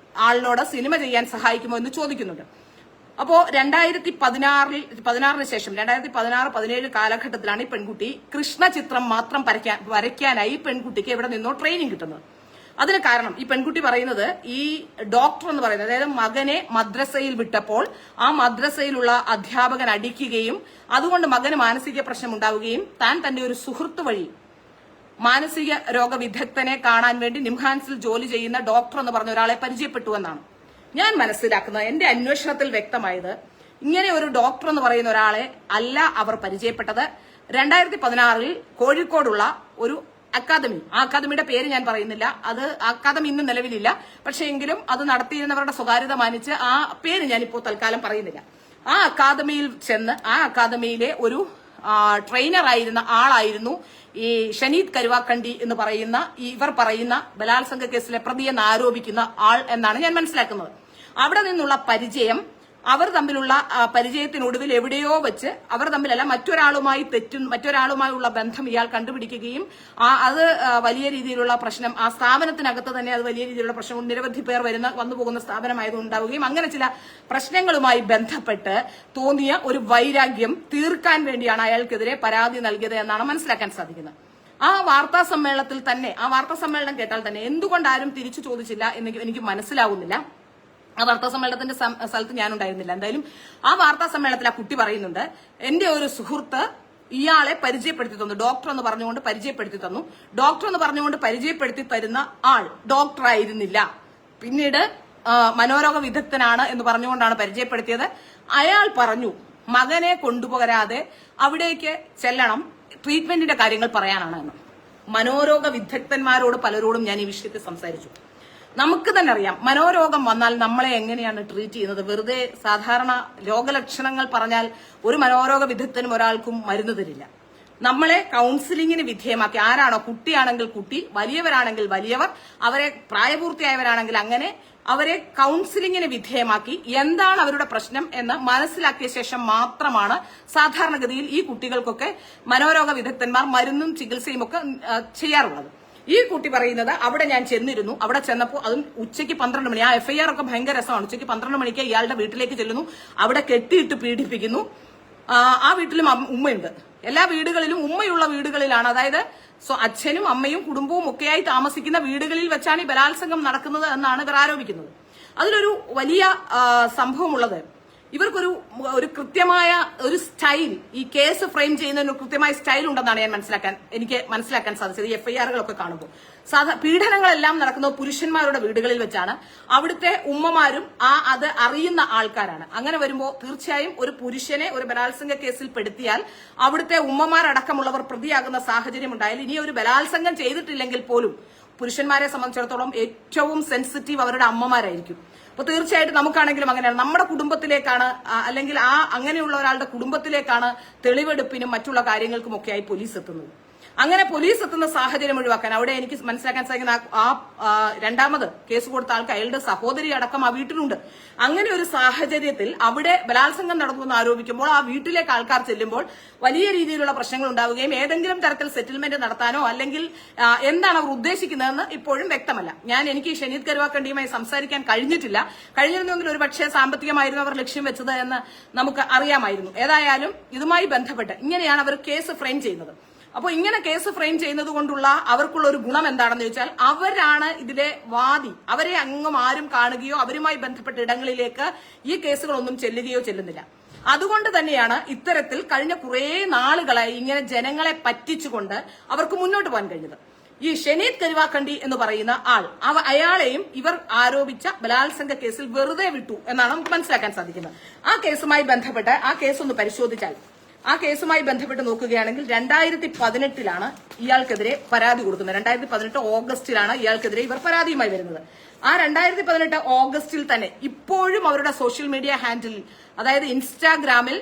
ആളിനോട് സിനിമ ചെയ്യാൻ സഹായിക്കുമോ എന്ന് ചോദിക്കുന്നുണ്ട്. അപ്പോ 2016 ശേഷം 2016-17 കാലഘട്ടത്തിലാണ് ഈ പെൺകുട്ടി കൃഷ്ണ ചിത്രം മാത്രം വരയ്ക്കാനായി പെൺകുട്ടിക്ക് എവിടെ നിന്നോ ട്രെയിനിങ് കിട്ടുന്നത്. അതിന് കാരണം ഈ പെൺകുട്ടി പറയുന്നത്, ഈ ഡോക്ടർ എന്ന് പറയുന്നത്, അതായത് മകനെ മദ്രസയിൽ വിട്ടപ്പോൾ ആ മദ്രസയിലുള്ള അധ്യാപകൻ അടിക്കുകയും അതുകൊണ്ട് മകന് മാനസിക പ്രശ്നം ഉണ്ടാവുകയും താൻ തന്റെ ഒരു സുഹൃത്ത് വഴി മാനസിക രോഗ വിദഗ്ധനെ കാണാൻ വേണ്ടി നിംഹാൻസിൽ ജോലി ചെയ്യുന്ന ഡോക്ടർ എന്ന് പറഞ്ഞ ഒരാളെ പരിചയപ്പെട്ടു എന്നാണ് ഞാൻ മനസ്സിലാക്കുന്നത്. എന്റെ അന്വേഷണത്തിൽ വ്യക്തമായത്, ഇങ്ങനെ ഒരു ഡോക്ടർ എന്ന് പറയുന്ന ഒരാളെ അല്ല അവർ പരിചയപ്പെട്ടത്. 2016 കോഴിക്കോടുള്ള ഒരു അക്കാദമി, ആ അക്കാദമിയുടെ പേര് ഞാൻ പറയുന്നില്ല, അത് അക്കാദമി ഇന്ന് നിലവിലില്ല, പക്ഷേ എങ്കിലും അത് നടത്തിയിരുന്നവരുടെ സ്വകാര്യത മാനിച്ച് ആ പേര് ഞാനിപ്പോൾ തൽക്കാലം പറയുന്നില്ല. ആ അക്കാദമിയിൽ ചെന്ന് ആ അക്കാദമിയിലെ ഒരു ട്രെയിനർ ആയിരുന്ന ആളായിരുന്നു ഈ ഷനീദ് കരുവാക്കണ്ടി എന്ന് പറയുന്ന ഇവർ പറയുന്ന ബലാത്സംഗ കേസിലെ പ്രതിയെന്ന് ആരോപിക്കുന്ന ആൾ എന്നാണ് ഞാൻ മനസ്സിലാക്കുന്നത്. അവിടെ നിന്നുള്ള പരിചയം, അവർ തമ്മിലുള്ള പരിചയത്തിനൊടുവിൽ എവിടെയോ വെച്ച് അവർ തമ്മിലല്ല മറ്റൊരാളുമായുള്ള ബന്ധം ഇയാൾ കണ്ടുപിടിക്കുകയും അത് വലിയ രീതിയിലുള്ള പ്രശ്നം, ആ സ്ഥാപനത്തിനകത്ത് തന്നെ അത് വലിയ രീതിയിലുള്ള പ്രശ്നം, നിരവധി പേർ വന്നു പോകുന്ന സ്ഥാപനമായതുണ്ടാവുകയും അങ്ങനെ ചില പ്രശ്നങ്ങളുമായി ബന്ധപ്പെട്ട് തോന്നിയ ഒരു വൈരാഗ്യം തീർക്കാൻ വേണ്ടിയാണ് അയാൾക്കെതിരെ പരാതി നൽകിയത് എന്നാണ് മനസ്സിലാക്കാൻ സാധിക്കുന്നത്. ആ വാർത്താ സമ്മേളനം കേട്ടാൽ തന്നെ എന്തുകൊണ്ട് ആരും തിരിച്ചു ചോദിച്ചില്ല എന്ന് എനിക്ക് മനസ്സിലാവുന്നില്ല. ആ വാർത്താ സമ്മേളനത്തിന്റെ സ്ഥലത്ത് ഞാനുണ്ടായിരുന്നില്ല. എന്തായാലും ആ വാർത്താ സമ്മേളനത്തിൽ ആ കുട്ടി പറയുന്നുണ്ട്, എന്റെ ഒരു സുഹൃത്ത് ഇയാളെ പരിചയപ്പെടുത്തി തന്നു, ഡോക്ടർ എന്ന് പറഞ്ഞുകൊണ്ട് പരിചയപ്പെടുത്തി തന്നു. ഡോക്ടർ എന്ന് പറഞ്ഞുകൊണ്ട് പരിചയപ്പെടുത്തി തരുന്ന ആൾ ഡോക്ടർ ആയിരുന്നില്ല, പിന്നീട് മനോരോഗ വിദഗ്ധനാണ് എന്ന് പറഞ്ഞുകൊണ്ടാണ് പരിചയപ്പെടുത്തിയത്. അയാൾ പറഞ്ഞു മകനെ കൊണ്ടുപോകാതെ അവിടേക്ക് ചെല്ലണം, ട്രീറ്റ്മെന്റിന്റെ കാര്യങ്ങൾ പറയാനാണ് എന്ന്. മനോരോഗ വിദഗ്ധന്മാരോട് പലരോടും ഞാൻ ഈ വിഷയത്തിൽ സംസാരിച്ചു. നമുക്ക് തന്നെ അറിയാം മനോരോഗം വന്നാൽ നമ്മളെ എങ്ങനെയാണ് ട്രീറ്റ് ചെയ്യുന്നത്. വെറുതെ സാധാരണ രോഗലക്ഷണങ്ങൾ പറഞ്ഞാൽ ഒരു മനോരോഗ വിദഗ്ധനും ഒരാൾക്കും മരുന്ന് തരില്ല. നമ്മളെ കൗൺസിലിങ്ങിന് വിധേയമാക്കി, ആരാണോ, കുട്ടിയാണെങ്കിൽ കുട്ടി, വലിയവരാണെങ്കിൽ വലിയവർ, അവരെ പ്രായപൂർത്തിയായവരാണെങ്കിൽ അങ്ങനെ അവരെ കൗൺസിലിങ്ങിന് വിധേയമാക്കി എന്താണ് അവരുടെ പ്രശ്നം എന്ന് മനസ്സിലാക്കിയ ശേഷം മാത്രമാണ് സാധാരണഗതിയിൽ ഈ കുട്ടികൾക്കൊക്കെ മനോരോഗ വിദഗ്ധന്മാർ മരുന്നും ചികിത്സയും ഒക്കെ ചെയ്യാറുള്ളത്. ഈ കുട്ടി പറയുന്നത് അവിടെ ഞാൻ ചെന്നിരുന്നു, അവിടെ ചെന്നപ്പോൾ അതും ഉച്ചയ്ക്ക് 12 മണി, ആ FIR ഒക്കെ ഭയങ്കര രസമാണ്. ഉച്ചയ്ക്ക് 12 മണിക്ക് ഇയാളുടെ വീട്ടിലേക്ക് ചെല്ലുന്നു, അവിടെ കെട്ടിയിട്ട് പീഡിപ്പിക്കുന്നു. ആ വീട്ടിലും ഉമ്മയുണ്ട്. എല്ലാ വീടുകളിലും ഉമ്മയുള്ള വീടുകളിലാണ്, അതായത് അച്ഛനും അമ്മയും കുടുംബവും ഒക്കെയായി താമസിക്കുന്ന വീടുകളിൽ വെച്ചാണ് ഈ ബലാത്സംഗം നടക്കുന്നത് എന്നാണ് ഇവർ ആരോപിക്കുന്നത്. അതിലൊരു വലിയ സംഭവമുള്ളത്, ഇവർക്കൊരു കൃത്യമായ ഒരു സ്റ്റൈൽ, ഈ കേസ് ഫ്രെയിം ചെയ്യുന്നതിന് കൃത്യമായ സ്റ്റൈൽ ഉണ്ടെന്നാണ് എനിക്ക് മനസ്സിലാക്കാൻ സാധിച്ചത്. ഈ FIR-കളൊക്കെ കാണുമ്പോൾ പീഡനങ്ങളെല്ലാം നടക്കുന്നത് പുരുഷന്മാരുടെ വീടുകളിൽ വെച്ചാണ്. അവിടുത്തെ ഉമ്മമാരും അത് അറിയുന്ന ആൾക്കാരാണ്. അങ്ങനെ വരുമ്പോൾ തീർച്ചയായും ഒരു പുരുഷനെ ഒരു ബലാത്സംഗ കേസിൽ പെടുത്തിയാൽ അവിടുത്തെ ഉമ്മമാരടക്കമുള്ളവർ പ്രതിയാകുന്ന സാഹചര്യം ഉണ്ടായാൽ ഇനി ഒരു ബലാത്സംഗം ചെയ്തിട്ടില്ലെങ്കിൽ പോലും പുരുഷന്മാരെ സംബന്ധിച്ചിടത്തോളം ഏറ്റവും സെൻസിറ്റീവ് അവരുടെ അമ്മമാരായിരിക്കും. അപ്പൊ തീർച്ചയായിട്ടും നമുക്കാണെങ്കിലും അങ്ങനെയാണ്. നമ്മുടെ കുടുംബത്തിലേക്കാണ് അല്ലെങ്കിൽ അങ്ങനെയുള്ള ഒരാളുടെ കുടുംബത്തിലേക്കാണ് തെളിവെടുപ്പിനും മറ്റുള്ള കാര്യങ്ങൾക്കുമൊക്കെയായി പോലീസ് എത്തുന്നത്. അങ്ങനെ പോലീസ് എത്തുന്ന സാഹചര്യം ഒഴിവാക്കാൻ അവിടെ എനിക്ക് മനസ്സിലാക്കാൻ സാധിക്കുന്ന രണ്ടാമത് കേസ് കൊടുത്ത ആൾക്ക് അയാളുടെ സഹോദരി അടക്കം ആ വീട്ടിലുണ്ട്. അങ്ങനെ ഒരു സാഹചര്യത്തിൽ അവിടെ ബലാത്സംഗം നടന്നുവെന്ന് ആരോപിക്കുമ്പോൾ ആ വീട്ടിലേക്ക് ആൾക്കാർ ചെല്ലുമ്പോൾ വലിയ രീതിയിലുള്ള പ്രശ്നങ്ങൾ ഉണ്ടാവുകയും ഏതെങ്കിലും തരത്തിൽ സെറ്റിൽമെന്റ് നടത്താനോ അല്ലെങ്കിൽ എന്താണ് അവർ ഉദ്ദേശിക്കുന്നതെന്ന് ഇപ്പോഴും വ്യക്തമല്ല. എനിക്ക് ഷനീദ് കരുവാക്കണ്ടിയുമായി സംസാരിക്കാൻ കഴിഞ്ഞിരുന്നെങ്കിൽ ഒരു പക്ഷേ സാമ്പത്തികമായിരുന്നു അവർ ലക്ഷ്യം വെച്ചത് എന്ന് നമുക്ക് അറിയാമായിരുന്നു. ഏതായാലും ഇതുമായി ബന്ധപ്പെട്ട് ഇങ്ങനെയാണ് അവർ കേസ് ഫ്രെയിം ചെയ്യുന്നത്. അപ്പോൾ ഇങ്ങനെ കേസ് ഫ്രെയിം ചെയ്യുന്നത് കൊണ്ടുള്ള അവർക്കുള്ള ഒരു ഗുണം എന്താണെന്ന് ചോദിച്ചാൽ അവരാണ് ഇതിലെ വാദി. അവരെ അങ്ങും ആരും കാണുകയോ അവരുമായി ബന്ധപ്പെട്ട ഇടങ്ങളിലേക്ക് ഈ കേസുകളൊന്നും ചെല്ലുന്നില്ല. അതുകൊണ്ട് തന്നെയാണ് ഇത്തരത്തിൽ കഴിഞ്ഞ കുറേ നാളുകളായി ഇങ്ങനെ ജനങ്ങളെ പറ്റിച്ചുകൊണ്ട് അവർക്ക് മുന്നോട്ട് പോകാൻ കഴിഞ്ഞത്. ഈ ഷനീദ് കരുവാക്കണ്ടി എന്ന് പറയുന്ന അയാളെയും ഇവർ ആരോപിച്ച ബലാത്സംഗ കേസിൽ വെറുതെ വിട്ടു എന്നാണ് നമുക്ക് മനസ്സിലാക്കാൻ സാധിക്കുന്നത്. ആ കേസുമായി ബന്ധപ്പെട്ട് ആ കേസ് ഒന്ന് പരിശോധിച്ചാൽ, ആ കേസുമായി ബന്ധപ്പെട്ട് നോക്കുകയാണെങ്കിൽ 2018 ഇയാൾക്കെതിരെ പരാതി കൊടുക്കുന്നത്. 2018 ഓഗസ്റ്റിലാണ് ഇയാൾക്കെതിരെ ഇവർ പരാതിയുമായി വരുന്നത്. ആ 2018 ഓഗസ്റ്റിൽ തന്നെ ഇപ്പോഴും അവരുടെ സോഷ്യൽ മീഡിയ ഹാൻഡിൽ, അതായത് ഇൻസ്റ്റാഗ്രാമിൽ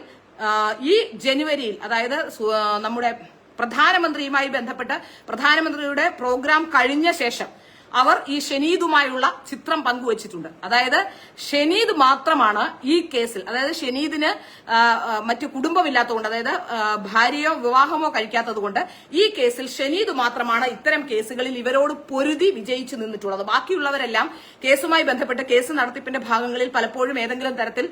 ഈ ജനുവരിയിൽ, അതായത് നമ്മുടെ പ്രധാനമന്ത്രിയുമായി ബന്ധപ്പെട്ട് പ്രധാനമന്ത്രിയുടെ പ്രോഗ്രാം കഴിഞ്ഞ ശേഷം അവർ ഈ ഷനീദുമായുള്ള ചിത്രം പങ്കുവച്ചിട്ടുണ്ട്. അതായത് ഷനീദ് മാത്രമാണ് ഈ കേസിൽ, അതായത് ഷനീദിന് മറ്റു കുടുംബമില്ലാത്തതുകൊണ്ട്, അതായത് ഭാര്യയോ വിവാഹമോ കഴിക്കാത്തത് കൊണ്ട് ഈ കേസിൽ ഷനീദ് മാത്രമാണ് ഇത്തരം കേസുകളിൽ ഇവരോട് പൊരുതി വിജയിച്ചു നിന്നിട്ടുള്ളത്. ബാക്കിയുള്ളവരെല്ലാം കേസുമായി ബന്ധപ്പെട്ട് കേസ് നടത്തിപ്പിന്റെ ഭാഗങ്ങളിൽ പലപ്പോഴും ഏതെങ്കിലും തരത്തിൽ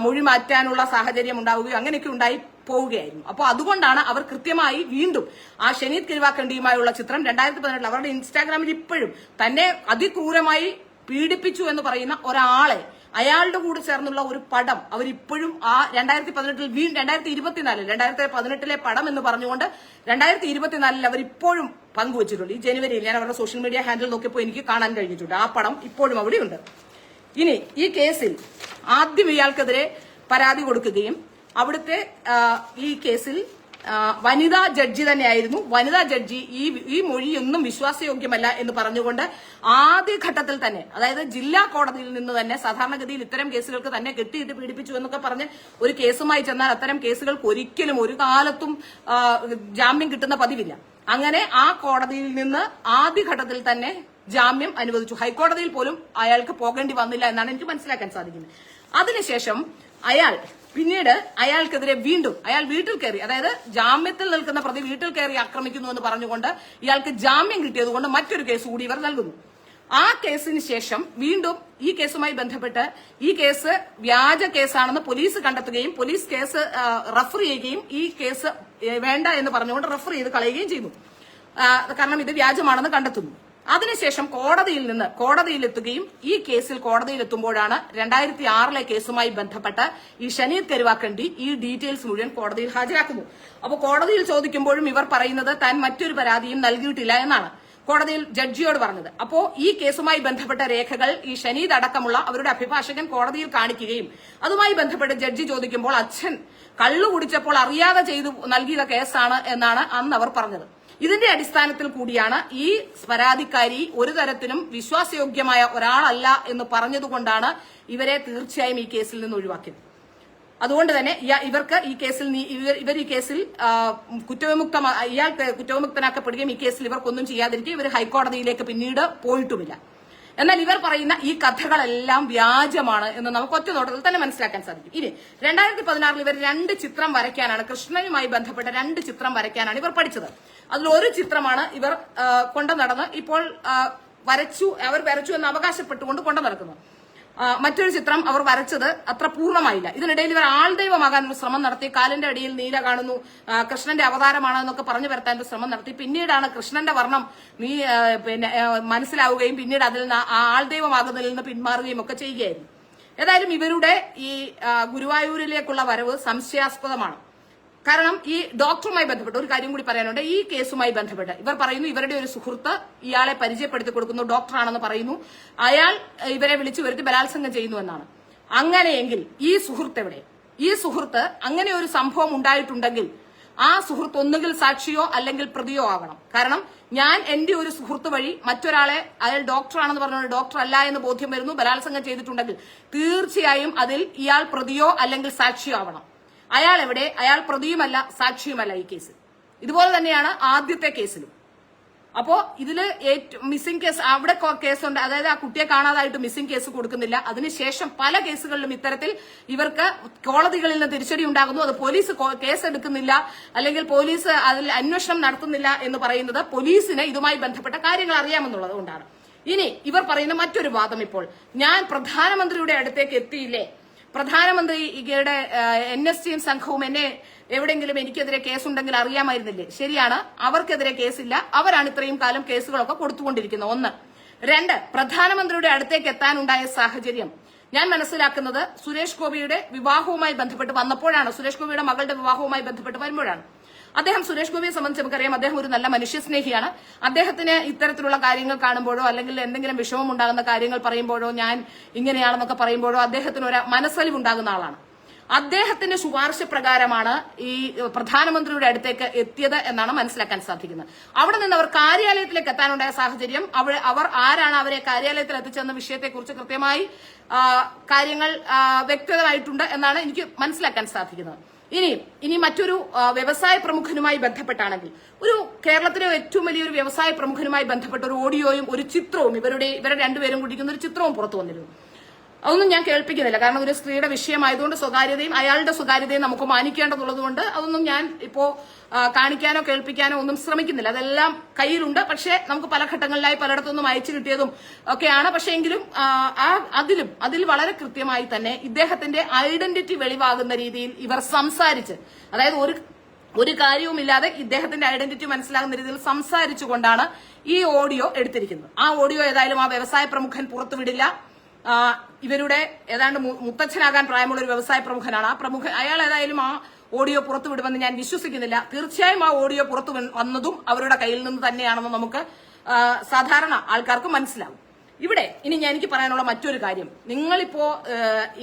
മൊഴി മാറ്റാനുള്ള സാഹചര്യം ഉണ്ടാവുകയോ അങ്ങനെയൊക്കെ ഉണ്ടായി പോവുകയായിരുന്നു. അപ്പോൾ അതുകൊണ്ടാണ് അവർ കൃത്യമായി വീണ്ടും ആ ഷനീദ് കരുവാക്കണ്ടിയുമായുള്ള ചിത്രം 2018 അവരുടെ ഇൻസ്റ്റാഗ്രാമിൽ ഇപ്പോഴും തന്നെ അതിക്രൂരമായി പീഡിപ്പിച്ചു എന്ന് പറയുന്ന ഒരാളെ, അയാളുടെ കൂടെ ചേർന്നുള്ള ഒരു പടം അവരിപ്പോഴും ആ 2018 പടം എന്ന് പറഞ്ഞുകൊണ്ട് 2024 അവരിപ്പോഴും പങ്കുവച്ചിട്ടുണ്ട്. ഈ ജനുവരിയിൽ ഞാൻ അവരുടെ സോഷ്യൽ മീഡിയ ഹാൻഡിൽ നോക്കിയപ്പോൾ എനിക്ക് കാണാൻ കഴിഞ്ഞിട്ടുണ്ട്. ആ പടം ഇപ്പോഴും അവിടെയുണ്ട്. ഇനി ഈ കേസിൽ ആദ്യം ഇയാൾക്കെതിരെ പരാതി കൊടുക്കുകയും അവിടുത്തെ ഈ കേസിൽ വനിതാ ജഡ്ജി തന്നെയായിരുന്നു. വനിതാ ജഡ്ജി ഈ മൊഴിയൊന്നും വിശ്വാസയോഗ്യമല്ല എന്ന് പറഞ്ഞുകൊണ്ട് ആദ്യഘട്ടത്തിൽ തന്നെ, അതായത് ജില്ലാ കോടതിയിൽ നിന്ന് തന്നെ, സാധാരണഗതിയിൽ ഇത്തരം കേസുകൾക്ക് തന്നെ കെട്ടിയിട്ട് പീഡിപ്പിച്ചു എന്നൊക്കെ പറഞ്ഞ് ഒരു കേസുമായി ചെന്നാൽ അത്തരം കേസുകൾക്ക് ഒരിക്കലും ഒരു കാലത്തും ജാമ്യം കിട്ടുന്ന പതിവില്ല. അങ്ങനെ ആ കോടതിയിൽ നിന്ന് ആദ്യഘട്ടത്തിൽ തന്നെ ജാമ്യം അനുവദിച്ചു. ഹൈക്കോടതിയിൽ പോലും അയാൾക്ക് പോകേണ്ടി വന്നില്ല എന്നാണ് എനിക്ക് മനസ്സിലാക്കാൻ സാധിക്കുന്നത്. അതിനുശേഷം പിന്നീട് അയാൾക്കെതിരെ വീണ്ടും അയാൾ വീട്ടിൽ കയറി, അതായത് ജാമ്യത്തിൽ നിൽക്കുന്ന പ്രതി വീട്ടിൽ കയറി ആക്രമിക്കുന്നു എന്ന് പറഞ്ഞുകൊണ്ട് ഇയാൾക്ക് ജാമ്യം കിട്ടിയതുകൊണ്ട് മറ്റൊരു കേസ് കൂടി ഇവർ നൽകുന്നു. ആ കേസിന് ശേഷം വീണ്ടും ഈ കേസുമായി ബന്ധപ്പെട്ട് ഈ കേസ് വ്യാജ കേസാണെന്ന് പോലീസ് കണ്ടെത്തുകയും പോലീസ് കേസ് റഫർ ചെയ്യുകയും ഈ കേസ് വേണ്ട എന്ന് പറഞ്ഞുകൊണ്ട് റഫർ ചെയ്ത് കളയുകയും ചെയ്യുന്നു. കാരണം ഇത് വ്യാജമാണെന്ന് കണ്ടെത്തുന്നു. അതിനുശേഷം കോടതിയിലെത്തുകയും ഈ കേസിൽ കോടതിയിലെത്തുമ്പോഴാണ് 2006 കേസുമായി ബന്ധപ്പെട്ട് ഈ ഷനീദ് കരുവാക്കണ്ടി ഈ ഡീറ്റെയിൽസ് മുഴുവൻ കോടതിയിൽ ഹാജരാക്കുന്നു. അപ്പോൾ കോടതിയിൽ ചോദിക്കുമ്പോഴും ഇവർ പറയുന്നത് താൻ മറ്റൊരു പരാതിയും നൽകിയിട്ടില്ല എന്നാണ് കോടതിയിൽ ജഡ്ജിയോട് പറഞ്ഞത്. അപ്പോ ഈ കേസുമായി ബന്ധപ്പെട്ട രേഖകൾ ഈ ഷനീദ് അടക്കമുള്ള അവരുടെ അഭിഭാഷകൻ കോടതിയിൽ കാണിക്കുകയും അതുമായി ബന്ധപ്പെട്ട് ജഡ്ജി ചോദിക്കുമ്പോൾ അച്ഛൻ കള്ളു കുടിച്ചപ്പോൾ അറിയാതെ ചെയ്തു നൽകിയ കേസാണ് എന്നാണ് അന്ന് അവർ പറഞ്ഞത്. ഇതിന്റെ അടിസ്ഥാനത്തിൽ കൂടിയാണ് ഈ പരാതിക്കാരി ഒരു തരത്തിലും വിശ്വാസയോഗ്യമായ ഒരാളല്ല എന്ന് പറഞ്ഞതുകൊണ്ടാണ് ഇവരെ തീർച്ചയായും ഈ കേസിൽ നിന്ന് ഒഴിവാക്കിയത്. അതുകൊണ്ട് തന്നെ ഇവർക്ക് ഈ കേസിൽ ഇവർ ഈ കേസിൽ ഇയാൾ കുറ്റവിമുക്തനാക്കപ്പെടുകയും ഈ കേസിൽ ഇവർക്കൊന്നും ചെയ്യാതിരിക്കുകയും ഇവർ ഹൈക്കോടതിയിലേക്ക് പിന്നീട് പോയിട്ടുമില്ല. എന്നാൽ ഇവർ പറയുന്ന ഈ കഥകളെല്ലാം വ്യാജമാണ് എന്ന് നമുക്ക് ഒറ്റ നോട്ടത്തിൽ തന്നെ മനസ്സിലാക്കാൻ സാധിക്കും. ഇനി 2016 ഇവർ 2 ചിത്രം വരയ്ക്കാനാണ്, കൃഷ്ണനുമായി ബന്ധപ്പെട്ട 2 ചിത്രം വരയ്ക്കാനാണ് ഇവർ പഠിച്ചത്. അതിലൊരു ചിത്രമാണ് ഇവർ കൊണ്ടു നടന്ന് ഇപ്പോൾ അവർ വരച്ചു എന്ന് അവകാശപ്പെട്ടുകൊണ്ട് കൊണ്ടു നടക്കുന്നത്. മറ്റൊരു ചിത്രം അവർ വരച്ചത് അത്ര പൂർണ്ണമായില്ല. ഇതിനിടയിൽ ഇവർ ആൾദൈവമാകാൻ ഒരു ശ്രമം നടത്തി. കാലിന്റെ അടിയിൽ നീല കാണുന്നു, കൃഷ്ണന്റെ അവതാരമാണ് എന്നൊക്കെ പറഞ്ഞു വരുത്താൻ ഒരു ശ്രമം നടത്തി. പിന്നീടാണ് കൃഷ്ണന്റെ വർണ്ണം മനസ്സിലാവുകയും പിന്നീട് അതിൽ നിന്ന് ആ ആൾദൈവമാകുന്നതിൽ നിന്ന് പിന്മാറുകയും ഒക്കെ ചെയ്യുകയായിരുന്നു. ഏതായാലും ഇവരുടെ ഈ ഗുരുവായൂരിലേക്കുള്ള വരവ് സംശയാസ്പദമാണ്. കാരണം ഈ ഡോക്ടറുമായി ബന്ധപ്പെട്ട് ഒരു കാര്യം കൂടി പറയാനുണ്ട്. ഈ കേസുമായി ബന്ധപ്പെട്ട് ഇവർ പറയുന്നു ഇവരുടെ ഒരു സുഹൃത്ത് ഇയാളെ പരിചയപ്പെടുത്തി കൊടുക്കുന്നു, ഡോക്ടറാണെന്ന് പറയുന്നു. അയാൾ ഇവരെ വിളിച്ചു വരുത്തി ബലാത്സംഗം ചെയ്യുന്നു എന്നാണ്. അങ്ങനെയെങ്കിൽ ഈ സുഹൃത്ത് എവിടെ? ഈ സുഹൃത്ത് അങ്ങനെ ഒരു സംഭവം ഉണ്ടായിട്ടുണ്ടെങ്കിൽ ആ സുഹൃത്ത് ഒന്നുകിൽ സാക്ഷിയോ അല്ലെങ്കിൽ പ്രതിയോ ആകണം. കാരണം ഞാൻ എന്റെ ഒരു സുഹൃത്ത് വഴി മറ്റൊരാളെ അയാൾ ഡോക്ടറാണെന്ന് പറഞ്ഞുകൊണ്ട് ഡോക്ടർ അല്ല എന്ന് ബോധ്യം വരുന്നു, ബലാത്സംഗം ചെയ്തിട്ടുണ്ടെങ്കിൽ തീർച്ചയായും അതിൽ ഇയാൾ പ്രതിയോ അല്ലെങ്കിൽ സാക്ഷിയോ ആവണം. അയാൾ എവിടെ? അയാൾ പ്രതിയുമല്ല സാക്ഷിയുമല്ല ഈ കേസിൽ. ഇതുപോലെ തന്നെയാണ് ആദ്യത്തെ കേസിലും. അപ്പോ ഇതില് മിസ്സിംഗ് കേസ് അവിടെ കേസുണ്ട്, അതായത് ആ കുട്ടിയെ കാണാതായിട്ട് മിസ്സിംഗ് കേസ് കൊടുക്കുന്നില്ല. അതിനുശേഷം പല കേസുകളിലും ഇത്തരത്തിൽ ഇവർക്ക് കോടതികളിൽ നിന്ന് തിരിച്ചടി ഉണ്ടാകുന്നു. അത് പോലീസ് കേസ് എടുക്കുന്നില്ല അല്ലെങ്കിൽ പോലീസ് അതിൽ അന്വേഷണം നടത്തുന്നില്ല എന്ന് പറയുന്നത് പോലീസിന് ഇതുമായി ബന്ധപ്പെട്ട കാര്യങ്ങൾ അറിയാമെന്നുള്ളത് കൊണ്ടാണ്. ഇനി ഇവർ പറയുന്ന മറ്റൊരു വാദം, ഇപ്പോൾ ഞാൻ പ്രധാനമന്ത്രിയുടെ അടുത്തേക്ക് എത്തിയില്ലേ, പ്രധാനമന്ത്രിയുടെ NSTയും സംഘവും എവിടെയെങ്കിലും എനിക്കെതിരെ കേസുണ്ടെങ്കിൽ അറിയാമായിരുന്നില്ലേ? ശരിയാണ്, അവർക്കെതിരെ കേസില്ല. അവരാണ് ഇത്രയും കാലം കേസുകളൊക്കെ കൊടുത്തുകൊണ്ടിരിക്കുന്നത്. 1. 2, പ്രധാനമന്ത്രിയുടെ അടുത്തേക്ക് എത്താനുണ്ടായ സാഹചര്യം ഞാൻ മനസ്സിലാക്കുന്നത് സുരേഷ് ഗോപിയുടെ വിവാഹവുമായി ബന്ധപ്പെട്ട് വന്നപ്പോഴാണ്, സുരേഷ് ഗോപിയുടെ മകളുടെ വിവാഹവുമായി ബന്ധപ്പെട്ട് വരുമ്പോഴാണ്. സുരേഷ് ഗോപിയെ സംബന്ധിച്ച് നമുക്കറിയാം, അദ്ദേഹം ഒരു നല്ല മനുഷ്യസ്നേഹിയാണ്. അദ്ദേഹത്തിന് ഇത്തരത്തിലുള്ള കാര്യങ്ങൾ കാണുമ്പോഴോ അല്ലെങ്കിൽ എന്തെങ്കിലും വിഷമം ഉണ്ടാകുന്ന കാര്യങ്ങൾ പറയുമ്പോഴോ ഞാൻ ഇങ്ങനെയാണെന്നൊക്കെ പറയുമ്പോഴോ അദ്ദേഹത്തിന് ഒരു മനസ്സലിവുണ്ടാകുന്ന ആളാണ്. അദ്ദേഹത്തിന്റെ ശുപാർശ പ്രകാരമാണ് ഈ പ്രധാനമന്ത്രിയുടെ അടുത്തേക്ക് എത്തിയത് എന്നാണ് മനസ്സിലാക്കാൻ സാധിക്കുന്നത്. അവിടെ നിന്ന് അവർ കാര്യാലയത്തിലേക്ക് എത്താനുണ്ടായ സാഹചര്യം, അവർ ആരാണ് അവരെ കാര്യാലയത്തിൽ എത്തിച്ചെന്ന വിഷയത്തെക്കുറിച്ച് കൃത്യമായി കാര്യങ്ങൾ വ്യക്തമായിട്ടുണ്ട് എന്നാണ് എനിക്ക് മനസ്സിലാക്കാൻ സാധിക്കുന്നത്. ഇനി മറ്റൊരു വ്യവസായ പ്രമുഖനുമായി ബന്ധപ്പെട്ടാണെങ്കിൽ, ഒരു കേരളത്തിലെ ഏറ്റവും വലിയൊരു വ്യവസായ പ്രമുഖനുമായി ബന്ധപ്പെട്ട ഒരു ഓഡിയോയും ഒരു ചിത്രവും ഇവരെ രണ്ടുപേരും കുടിക്കുന്ന ഒരു ചിത്രവും പുറത്തു വന്നിരുന്നു. അതൊന്നും ഞാൻ കേൾപ്പിക്കുന്നില്ല, കാരണം ഒരു സ്ത്രീയുടെ വിഷയമായതുകൊണ്ട് അയാളുടെ സ്വകാര്യതയും നമുക്ക് മാനിക്കേണ്ടതുള്ളതുകൊണ്ട് അതൊന്നും ഞാൻ ഇപ്പോ കാണിക്കാനോ കേൾപ്പിക്കാനോ ഒന്നും ശ്രമിക്കുന്നില്ല. അതെല്ലാം കയ്യിലുണ്ട്. പക്ഷേ നമുക്ക് പല ഘട്ടങ്ങളിലായി പലയിടത്തുനിന്നും അയച്ചു കിട്ടിയതും ഒക്കെയാണ്. പക്ഷേ എങ്കിലും അതിൽ വളരെ കൃത്യമായി തന്നെ ഇദ്ദേഹത്തിന്റെ ഐഡന്റിറ്റി വെളിവാകുന്ന രീതിയിൽ ഇവർ സംസാരിച്ച്, അതായത് ഒരു കാര്യവുമില്ലാതെ ഇദ്ദേഹത്തിന്റെ ഐഡന്റിറ്റി മനസ്സിലാകുന്ന രീതിയിൽ സംസാരിച്ചുകൊണ്ടാണ് ഈ ഓഡിയോ എടുത്തിരിക്കുന്നത്. ആ ഓഡിയോ ഏതായാലും ആ വ്യവസായ പ്രമുഖൻ പുറത്തുവിടില്ല. ഇവരുടെ ഏതാണ്ട് മുത്തച്ഛനാകാൻ പ്രായമുള്ള ഒരു വ്യവസായ പ്രമുഖനാണ്. അയാൾ ഏതായാലും ആ ഓഡിയോ പുറത്തുവിടുമെന്ന് ഞാൻ വിശ്വസിക്കുന്നില്ല. തീർച്ചയായും ആ ഓഡിയോ പുറത്തു വന്നതും അവരുടെ കയ്യിൽ നിന്ന് തന്നെയാണെന്ന് നമുക്ക് സാധാരണ ആൾക്കാർക്ക് മനസ്സിലാവും. എനിക്ക് പറയാനുള്ള മറ്റൊരു കാര്യം, നിങ്ങളിപ്പോ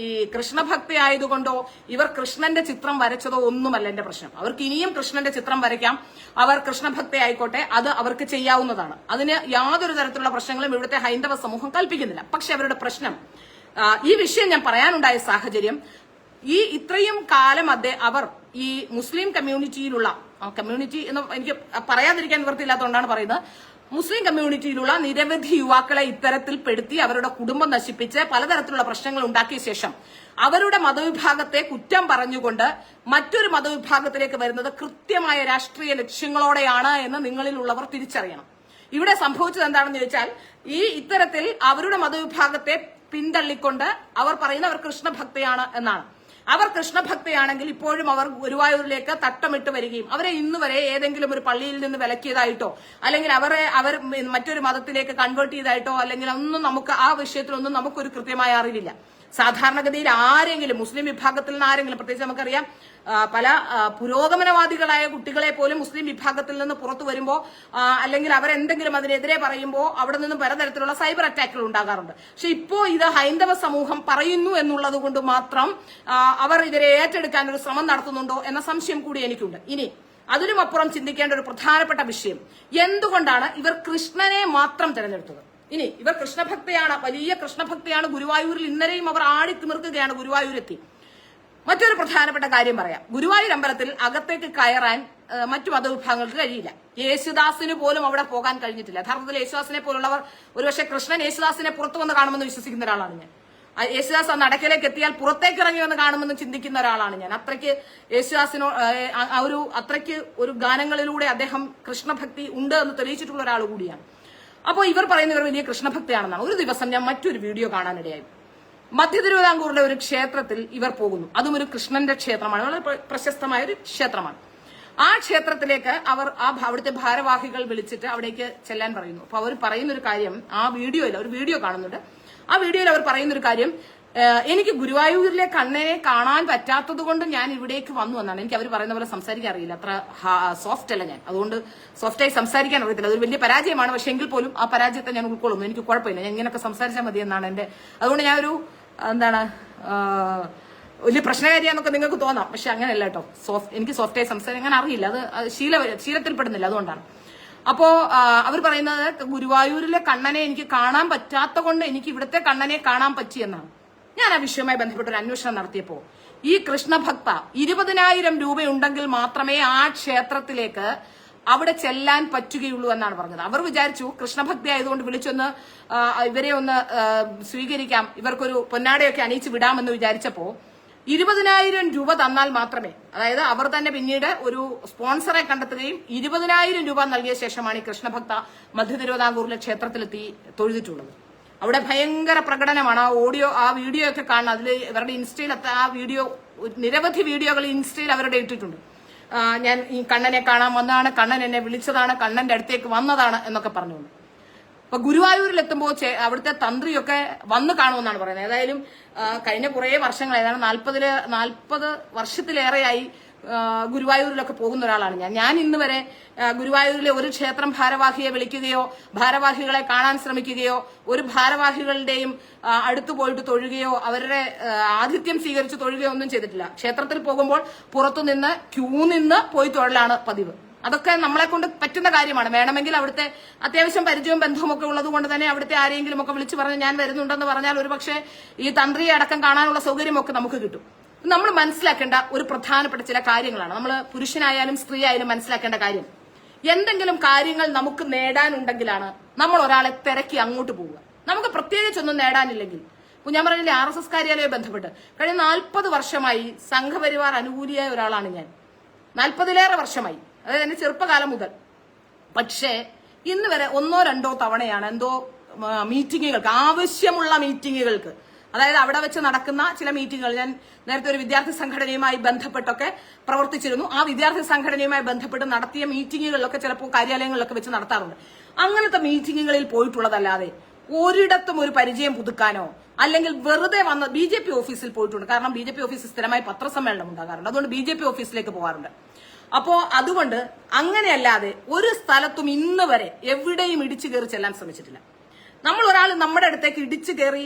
ഈ കൃഷ്ണഭക്തി ആയതുകൊണ്ടോ ഇവർ കൃഷ്ണന്റെ ചിത്രം വരച്ചതോ ഒന്നുമല്ല എന്റെ പ്രശ്നം. അവർക്ക് ഇനിയും കൃഷ്ണന്റെ ചിത്രം വരയ്ക്കാം, അവർ കൃഷ്ണഭക്തി ആയിക്കോട്ടെ, അത് അവർക്ക് ചെയ്യാവുന്നതാണ്. അതിന് യാതൊരു തരത്തിലുള്ള പ്രശ്നങ്ങളും ഇവിടുത്തെ ഹൈന്ദവ സമൂഹം കൽപ്പിക്കുന്നില്ല. പക്ഷെ അവരുടെ പ്രശ്നം, ഈ വിഷയം ഞാൻ പറയാനുണ്ടായ സാഹചര്യം, ഇത്രയും കാലം അവർ ഈ മുസ്ലിം കമ്മ്യൂണിറ്റിയിലുള്ള, കമ്മ്യൂണിറ്റി എന്ന് എനിക്ക് പറയാതിരിക്കാൻ നിവൃത്തിയില്ലാത്തതുകൊണ്ടാണ് പറയുന്നത്, മുസ്ലിം കമ്മ്യൂണിറ്റിയിലുള്ള നിരവധി യുവാക്കളെ ഇത്തരത്തിൽ പെടുത്തി അവരുടെ കുടുംബം നശിപ്പിച്ച് പലതരത്തിലുള്ള പ്രശ്നങ്ങൾ ഉണ്ടാക്കിയ ശേഷം അവരുടെ മതവിഭാഗത്തെ കുറ്റം പറഞ്ഞുകൊണ്ട് മറ്റൊരു മതവിഭാഗത്തിലേക്ക് വരുന്നത് കൃത്യമായ രാഷ്ട്രീയ ലക്ഷ്യങ്ങളോടെയാണ് എന്ന് നിങ്ങളിലുള്ളവർ തിരിച്ചറിയണം. ഇവിടെ സംഭവിച്ചത് എന്താണെന്ന് ചോദിച്ചാൽ ഇത്തരത്തിൽ അവരുടെ മതവിഭാഗത്തെ പിന്തള്ളിക്കൊണ്ട് അവർ പറയുന്ന അവർ കൃഷ്ണഭക്തയാണ് എന്നാണ്. അവർ കൃഷ്ണഭക്തയാണെങ്കിൽ ഇപ്പോഴും അവർ ഗുരുവായൂരിലേക്ക് തട്ടമിട്ട് വരികയും അവരെ ഇന്ന് വരെ ഏതെങ്കിലും ഒരു പള്ളിയിൽ നിന്ന് വിലക്കിയതായിട്ടോ അല്ലെങ്കിൽ അവർ മറ്റൊരു മതത്തിലേക്ക് കൺവേർട്ട് ചെയ്തായിട്ടോ അല്ലെങ്കിൽ ഒന്നും നമുക്ക് ആ വിഷയത്തിലൊന്നും നമുക്കൊരു കൃത്യമായ അറിവില്ല. സാധാരണഗതിയിൽ ആരെങ്കിലും മുസ്ലിം വിഭാഗത്തിൽ നിന്ന് ആരെങ്കിലും, പ്രത്യേകിച്ച് നമുക്കറിയാം പല പുരോഗമനവാദികളായ കുട്ടികളെ പോലും മുസ്ലിം വിഭാഗത്തിൽ നിന്ന് പുറത്തു വരുമ്പോൾ അല്ലെങ്കിൽ അവരെന്തെങ്കിലും അതിനെതിരെ പറയുമ്പോൾ അവിടെ നിന്നും പലതരത്തിലുള്ള സൈബർ അറ്റാക്കുകൾ ഉണ്ടാകാറുണ്ട്. പക്ഷെ ഇപ്പോ ഇത് ഹൈന്ദവ സമൂഹം പറയുന്നു എന്നുള്ളത് കൊണ്ട് മാത്രം അവർ ഇവരെ ഏറ്റെടുക്കാൻ ഒരു ശ്രമം നടത്തുന്നുണ്ടോ എന്ന സംശയം കൂടി എനിക്കുണ്ട്. ഇനി അതിലുമപ്പുറം ചിന്തിക്കേണ്ട ഒരു പ്രധാനപ്പെട്ട വിഷയം, എന്തുകൊണ്ടാണ് ഇവർ കൃഷ്ണനെ മാത്രം തിരഞ്ഞെടുത്തത്? ഇനി ഇവർ കൃഷ്ണഭക്തയാണ്, വലിയ കൃഷ്ണഭക്തയാണ്. ഗുരുവായൂരിൽ ഇന്നലെയും അവർ ആടിത്തിമിർക്കുകയാണ് ഗുരുവായൂരെത്തി. മറ്റൊരു പ്രധാനപ്പെട്ട കാര്യം പറയാം. ഗുരുവായൂർ അമ്പലത്തിൽ അകത്തേക്ക് കയറാൻ മറ്റു മതവിഭാഗങ്ങൾക്ക് കഴിയില്ല. യേശുദാസിന് പോലും അവിടെ പോകാൻ കഴിഞ്ഞിട്ടില്ല. യഥാർത്ഥത്തിൽ യേശുദാസിനെ പോലുള്ളവർ ഒരുപക്ഷെ കൃഷ്ണൻ യേശുദാസിനെ പുറത്തു വന്ന് കാണുമെന്ന് വിശ്വസിക്കുന്ന ഒരാളാണ് ഞാൻ. യേശുദാസ് ആ നടക്കലേക്ക് എത്തിയാൽ പുറത്തേക്ക് ഇറങ്ങി വന്ന് കാണുമെന്ന് ചിന്തിക്കുന്ന ഒരാളാണ് ഞാൻ. അത്രയ്ക്ക് യേശുദാസിനോ അത്രയ്ക്ക് ഒരു ഗാനങ്ങളിലൂടെ അദ്ദേഹം കൃഷ്ണഭക്തി ഉണ്ട് എന്ന് തെളിയിച്ചിട്ടുള്ള ഒരാൾ കൂടിയാണ്. അപ്പോൾ ഇവർ പറയുന്ന ഇവർ വലിയ കൃഷ്ണഭക്തയാണെന്നാണ്. ഒരു ദിവസം ഞാൻ മറ്റൊരു വീഡിയോ കാണാനിടയായി. മധ്യ തിരുവിതാംകൂറിലെ ഒരു ക്ഷേത്രത്തിൽ ഇവർ പോകുന്നു. അതും ഒരു കൃഷ്ണന്റെ ക്ഷേത്രമാണ്, വളരെ പ്രശസ്തമായ ഒരു ക്ഷേത്രമാണ്. ആ ക്ഷേത്രത്തിലേക്ക് അവർ അവിടുത്തെ ഭാരവാഹികൾ വിളിച്ചിട്ട് അവിടേക്ക് ചെല്ലാൻ പറയുന്നു. അപ്പൊ അവർ പറയുന്ന ഒരു കാര്യം, ആ വീഡിയോയിൽ ഒരു വീഡിയോ കാണുന്നുണ്ട്. ആ വീഡിയോയിൽ അവർ പറയുന്ന ഒരു കാര്യം, എനിക്ക് ഗുരുവായൂരിലെ കണ്ണനെ കാണാൻ പറ്റാത്തത് കൊണ്ട് ഞാൻ ഇവിടേക്ക് വന്നു എന്നാണ്. എനിക്ക് അവർ പറയുന്ന പോലെ സംസാരിക്കാൻ അറിയില്ല, അത്ര സോഫ്റ്റ് അല്ല ഞാൻ, അതുകൊണ്ട് സോഫ്റ്റായി സംസാരിക്കാൻ അറിയത്തില്ല. അതൊരു വലിയ പരാജയമാണ്. പക്ഷെ എങ്കിൽ പോലും ആ പരാജയത്തെ ഞാൻ ഉൾക്കൊള്ളുന്നു. എനിക്ക് കുഴപ്പമില്ല, ഞാൻ ഇങ്ങനെയൊക്കെ സംസാരിച്ചാൽ മതി എന്നാണ് എന്റെ. അതുകൊണ്ട് ഞാൻ ഒരു വലിയ പ്രശ്നകാരിയാന്നൊക്കെ നിങ്ങൾക്ക് തോന്നാം, പക്ഷെ അങ്ങനെയല്ല കേട്ടോ. എനിക്ക് സോഫ്റ്റായി സംസാരിക്കാൻ അറിയില്ല, അത് ശീലത്തിൽപ്പെടുന്നില്ല, അതുകൊണ്ടാണ്. അപ്പോ അവർ പറയുന്നത് ഗുരുവായൂരിലെ കണ്ണനെ എനിക്ക് കാണാൻ പറ്റാത്ത കൊണ്ട് എനിക്ക് ഇവിടുത്തെ കണ്ണനെ കാണാൻ പറ്റിയെന്നാണ്. ഞാൻ ആ വിഷയവുമായി ബന്ധപ്പെട്ട ഒരു അന്വേഷണം നടത്തിയപ്പോ ഈ കൃഷ്ണഭക്ത 20,000 രൂപയുണ്ടെങ്കിൽ മാത്രമേ ആ ക്ഷേത്രത്തിലേക്ക് അവിടെ ചെല്ലാൻ പറ്റുകയുള്ളൂ എന്നാണ് പറഞ്ഞത്. അവർ വിചാരിച്ചു കൃഷ്ണഭക്തി ആയതുകൊണ്ട് വിളിച്ചൊന്ന് ഇവരെ ഒന്ന് സ്വീകരിക്കാം, ഇവർക്കൊരു പൊന്നാടയൊക്കെ അണിയിച്ച് വിടാമെന്ന് വിചാരിച്ചപ്പോ 20,000 രൂപ തന്നാൽ മാത്രമേ, അതായത് അവർ തന്നെ പിന്നീട് ഒരു സ്പോൺസറെ കണ്ടെത്തുകയും 20,000 രൂപ നൽകിയ ശേഷമാണ് ഈ കൃഷ്ണഭക്ത മധ്യ തിരുവിതാംകൂറിലെ ക്ഷേത്രത്തിലെത്തി തൊഴുതിട്ടുള്ളത്. അവിടെ ഭയങ്കര പ്രകടനമാണ്. ആ വീഡിയോ ഒക്കെ കാണുന്നത്. അതിൽ ഇവരുടെ ഇൻസ്റ്റയിൽ ആ വീഡിയോ, നിരവധി വീഡിയോകൾ ഇൻസ്റ്റയിൽ അവരുടെ ഇട്ടിട്ടുണ്ട്. ഞാൻ ഈ കണ്ണനെ കാണാൻ വന്നതാണ്, കണ്ണൻ എന്നെ വിളിച്ചതാണ്, കണ്ണന്റെ അടുത്തേക്ക് വന്നതാണ് എന്നൊക്കെ പറഞ്ഞുകൊണ്ട്. അപ്പൊ ഗുരുവായൂരിൽ എത്തുമ്പോൾ അവിടുത്തെ തന്ത്രിയൊക്കെ വന്ന് കാണുമെന്നാണ് പറയുന്നത്. ഏതായാലും കഴിഞ്ഞ കുറെ വർഷങ്ങൾ, ഏതാണ് 40 വർഷത്തിലേറെയായി ഗുരുവായൂരിലൊക്കെ പോകുന്ന ഒരാളാണ് ഞാൻ ഇന്ന് വരെ ഗുരുവായൂരിലെ ഒരു ക്ഷേത്രം ഭാരവാഹിയെ വിളിക്കുകയോ ഭാരവാഹികളെ കാണാൻ ശ്രമിക്കുകയോ ഒരു ഭാരവാഹികളുടെയും അടുത്തു പോയിട്ട് തൊഴുകയോ അവരുടെ ആതിഥ്യം സ്വീകരിച്ച് തൊഴുകയോ ഒന്നും ചെയ്തിട്ടില്ല. ക്ഷേത്രത്തിൽ പോകുമ്പോൾ പുറത്തുനിന്ന് ക്യൂ നിന്ന് പോയി തൊഴലാണ് പതിവ്. അതൊക്കെ നമ്മളെ കൊണ്ട് പറ്റുന്ന കാര്യമാണ്. വേണമെങ്കിൽ അവിടുത്തെ അത്യാവശ്യം പരിചയവും ബന്ധവും ഒക്കെ ഉള്ളത് കൊണ്ട് തന്നെ അവിടുത്തെ ആരെങ്കിലും ഒക്കെ വിളിച്ചു പറഞ്ഞ് ഞാൻ വരുന്നുണ്ടെന്ന് പറഞ്ഞാൽ ഒരുപക്ഷെ ഈ തന്ത്രിയെ അടക്കം കാണാനുള്ള സൗകര്യമൊക്കെ നമുക്ക് കിട്ടും. നമ്മൾ മനസ്സിലാക്കേണ്ട ഒരു പ്രധാനപ്പെട്ട ചില കാര്യങ്ങളാണ്. നമ്മൾ പുരുഷനായാലും സ്ത്രീ ആയാലും മനസ്സിലാക്കേണ്ട കാര്യം, എന്തെങ്കിലും കാര്യങ്ങൾ നമുക്ക് നേടാനുണ്ടെങ്കിലാണ് നമ്മൾ ഒരാളെ തിരക്കി അങ്ങോട്ട് പോവുക. നമുക്ക് പ്രത്യേകിച്ചൊന്നും നേടാനില്ലെങ്കിൽ, ഞാൻ പറഞ്ഞില്ലേ RSS കാര്യാലയവുമായി ബന്ധപ്പെട്ട് കഴിഞ്ഞ 40 വർഷമായി സംഘപരിവാർ അനുകൂലിയായ ഒരാളാണ് ഞാൻ. 40-ലേറെ വർഷമായി, അതായത് എന്റെ ചെറുപ്പകാലം മുതൽ. പക്ഷേ ഇന്ന് വരെ 1-2 തവണയാണ് എന്തോ മീറ്റിങ്ങുകൾക്ക്, ആവശ്യമുള്ള മീറ്റിങ്ങുകൾക്ക്, അതായത് അവിടെ വെച്ച് നടക്കുന്ന ചില മീറ്റിങ്ങുകൾ, ഞാൻ നേരത്തെ ഒരു വിദ്യാർത്ഥി സംഘടനയുമായി ബന്ധപ്പെട്ടൊക്കെ പ്രവർത്തിച്ചിരുന്നു. ആ വിദ്യാർത്ഥി സംഘടനയുമായി ബന്ധപ്പെട്ട് നടത്തിയ മീറ്റിങ്ങുകളിലൊക്കെ ചിലപ്പോൾ കാര്യാലയങ്ങളിലൊക്കെ വെച്ച് നടത്താറുണ്ട്. അങ്ങനത്തെ മീറ്റിങ്ങുകളിൽ പോയിട്ടുള്ളതല്ലാതെ ഒരിടത്തും ഒരു പരിചയം പുതുക്കാനോ അല്ലെങ്കിൽ വെറുതെ വന്ന് BJP ഓഫീസിൽ പോയിട്ടുണ്ട്. കാരണം BJP ഓഫീസിൽ സ്ഥിരമായി പത്രസമ്മേളനം ഉണ്ടാകാറുണ്ട്, അതുകൊണ്ട് BJP ഓഫീസിലേക്ക് പോകാറുണ്ട്. അപ്പോ അതുകൊണ്ട് അങ്ങനെയല്ലാതെ ഒരു സ്ഥലത്തും ഇന്ന് വരെ എവിടെയും ഇടിച്ചു കയറി ചെല്ലാൻ ശ്രമിച്ചിട്ടില്ല. നമ്മൾ ഒരാൾ നമ്മുടെ അടുത്തേക്ക് ഇടിച്ചു കയറി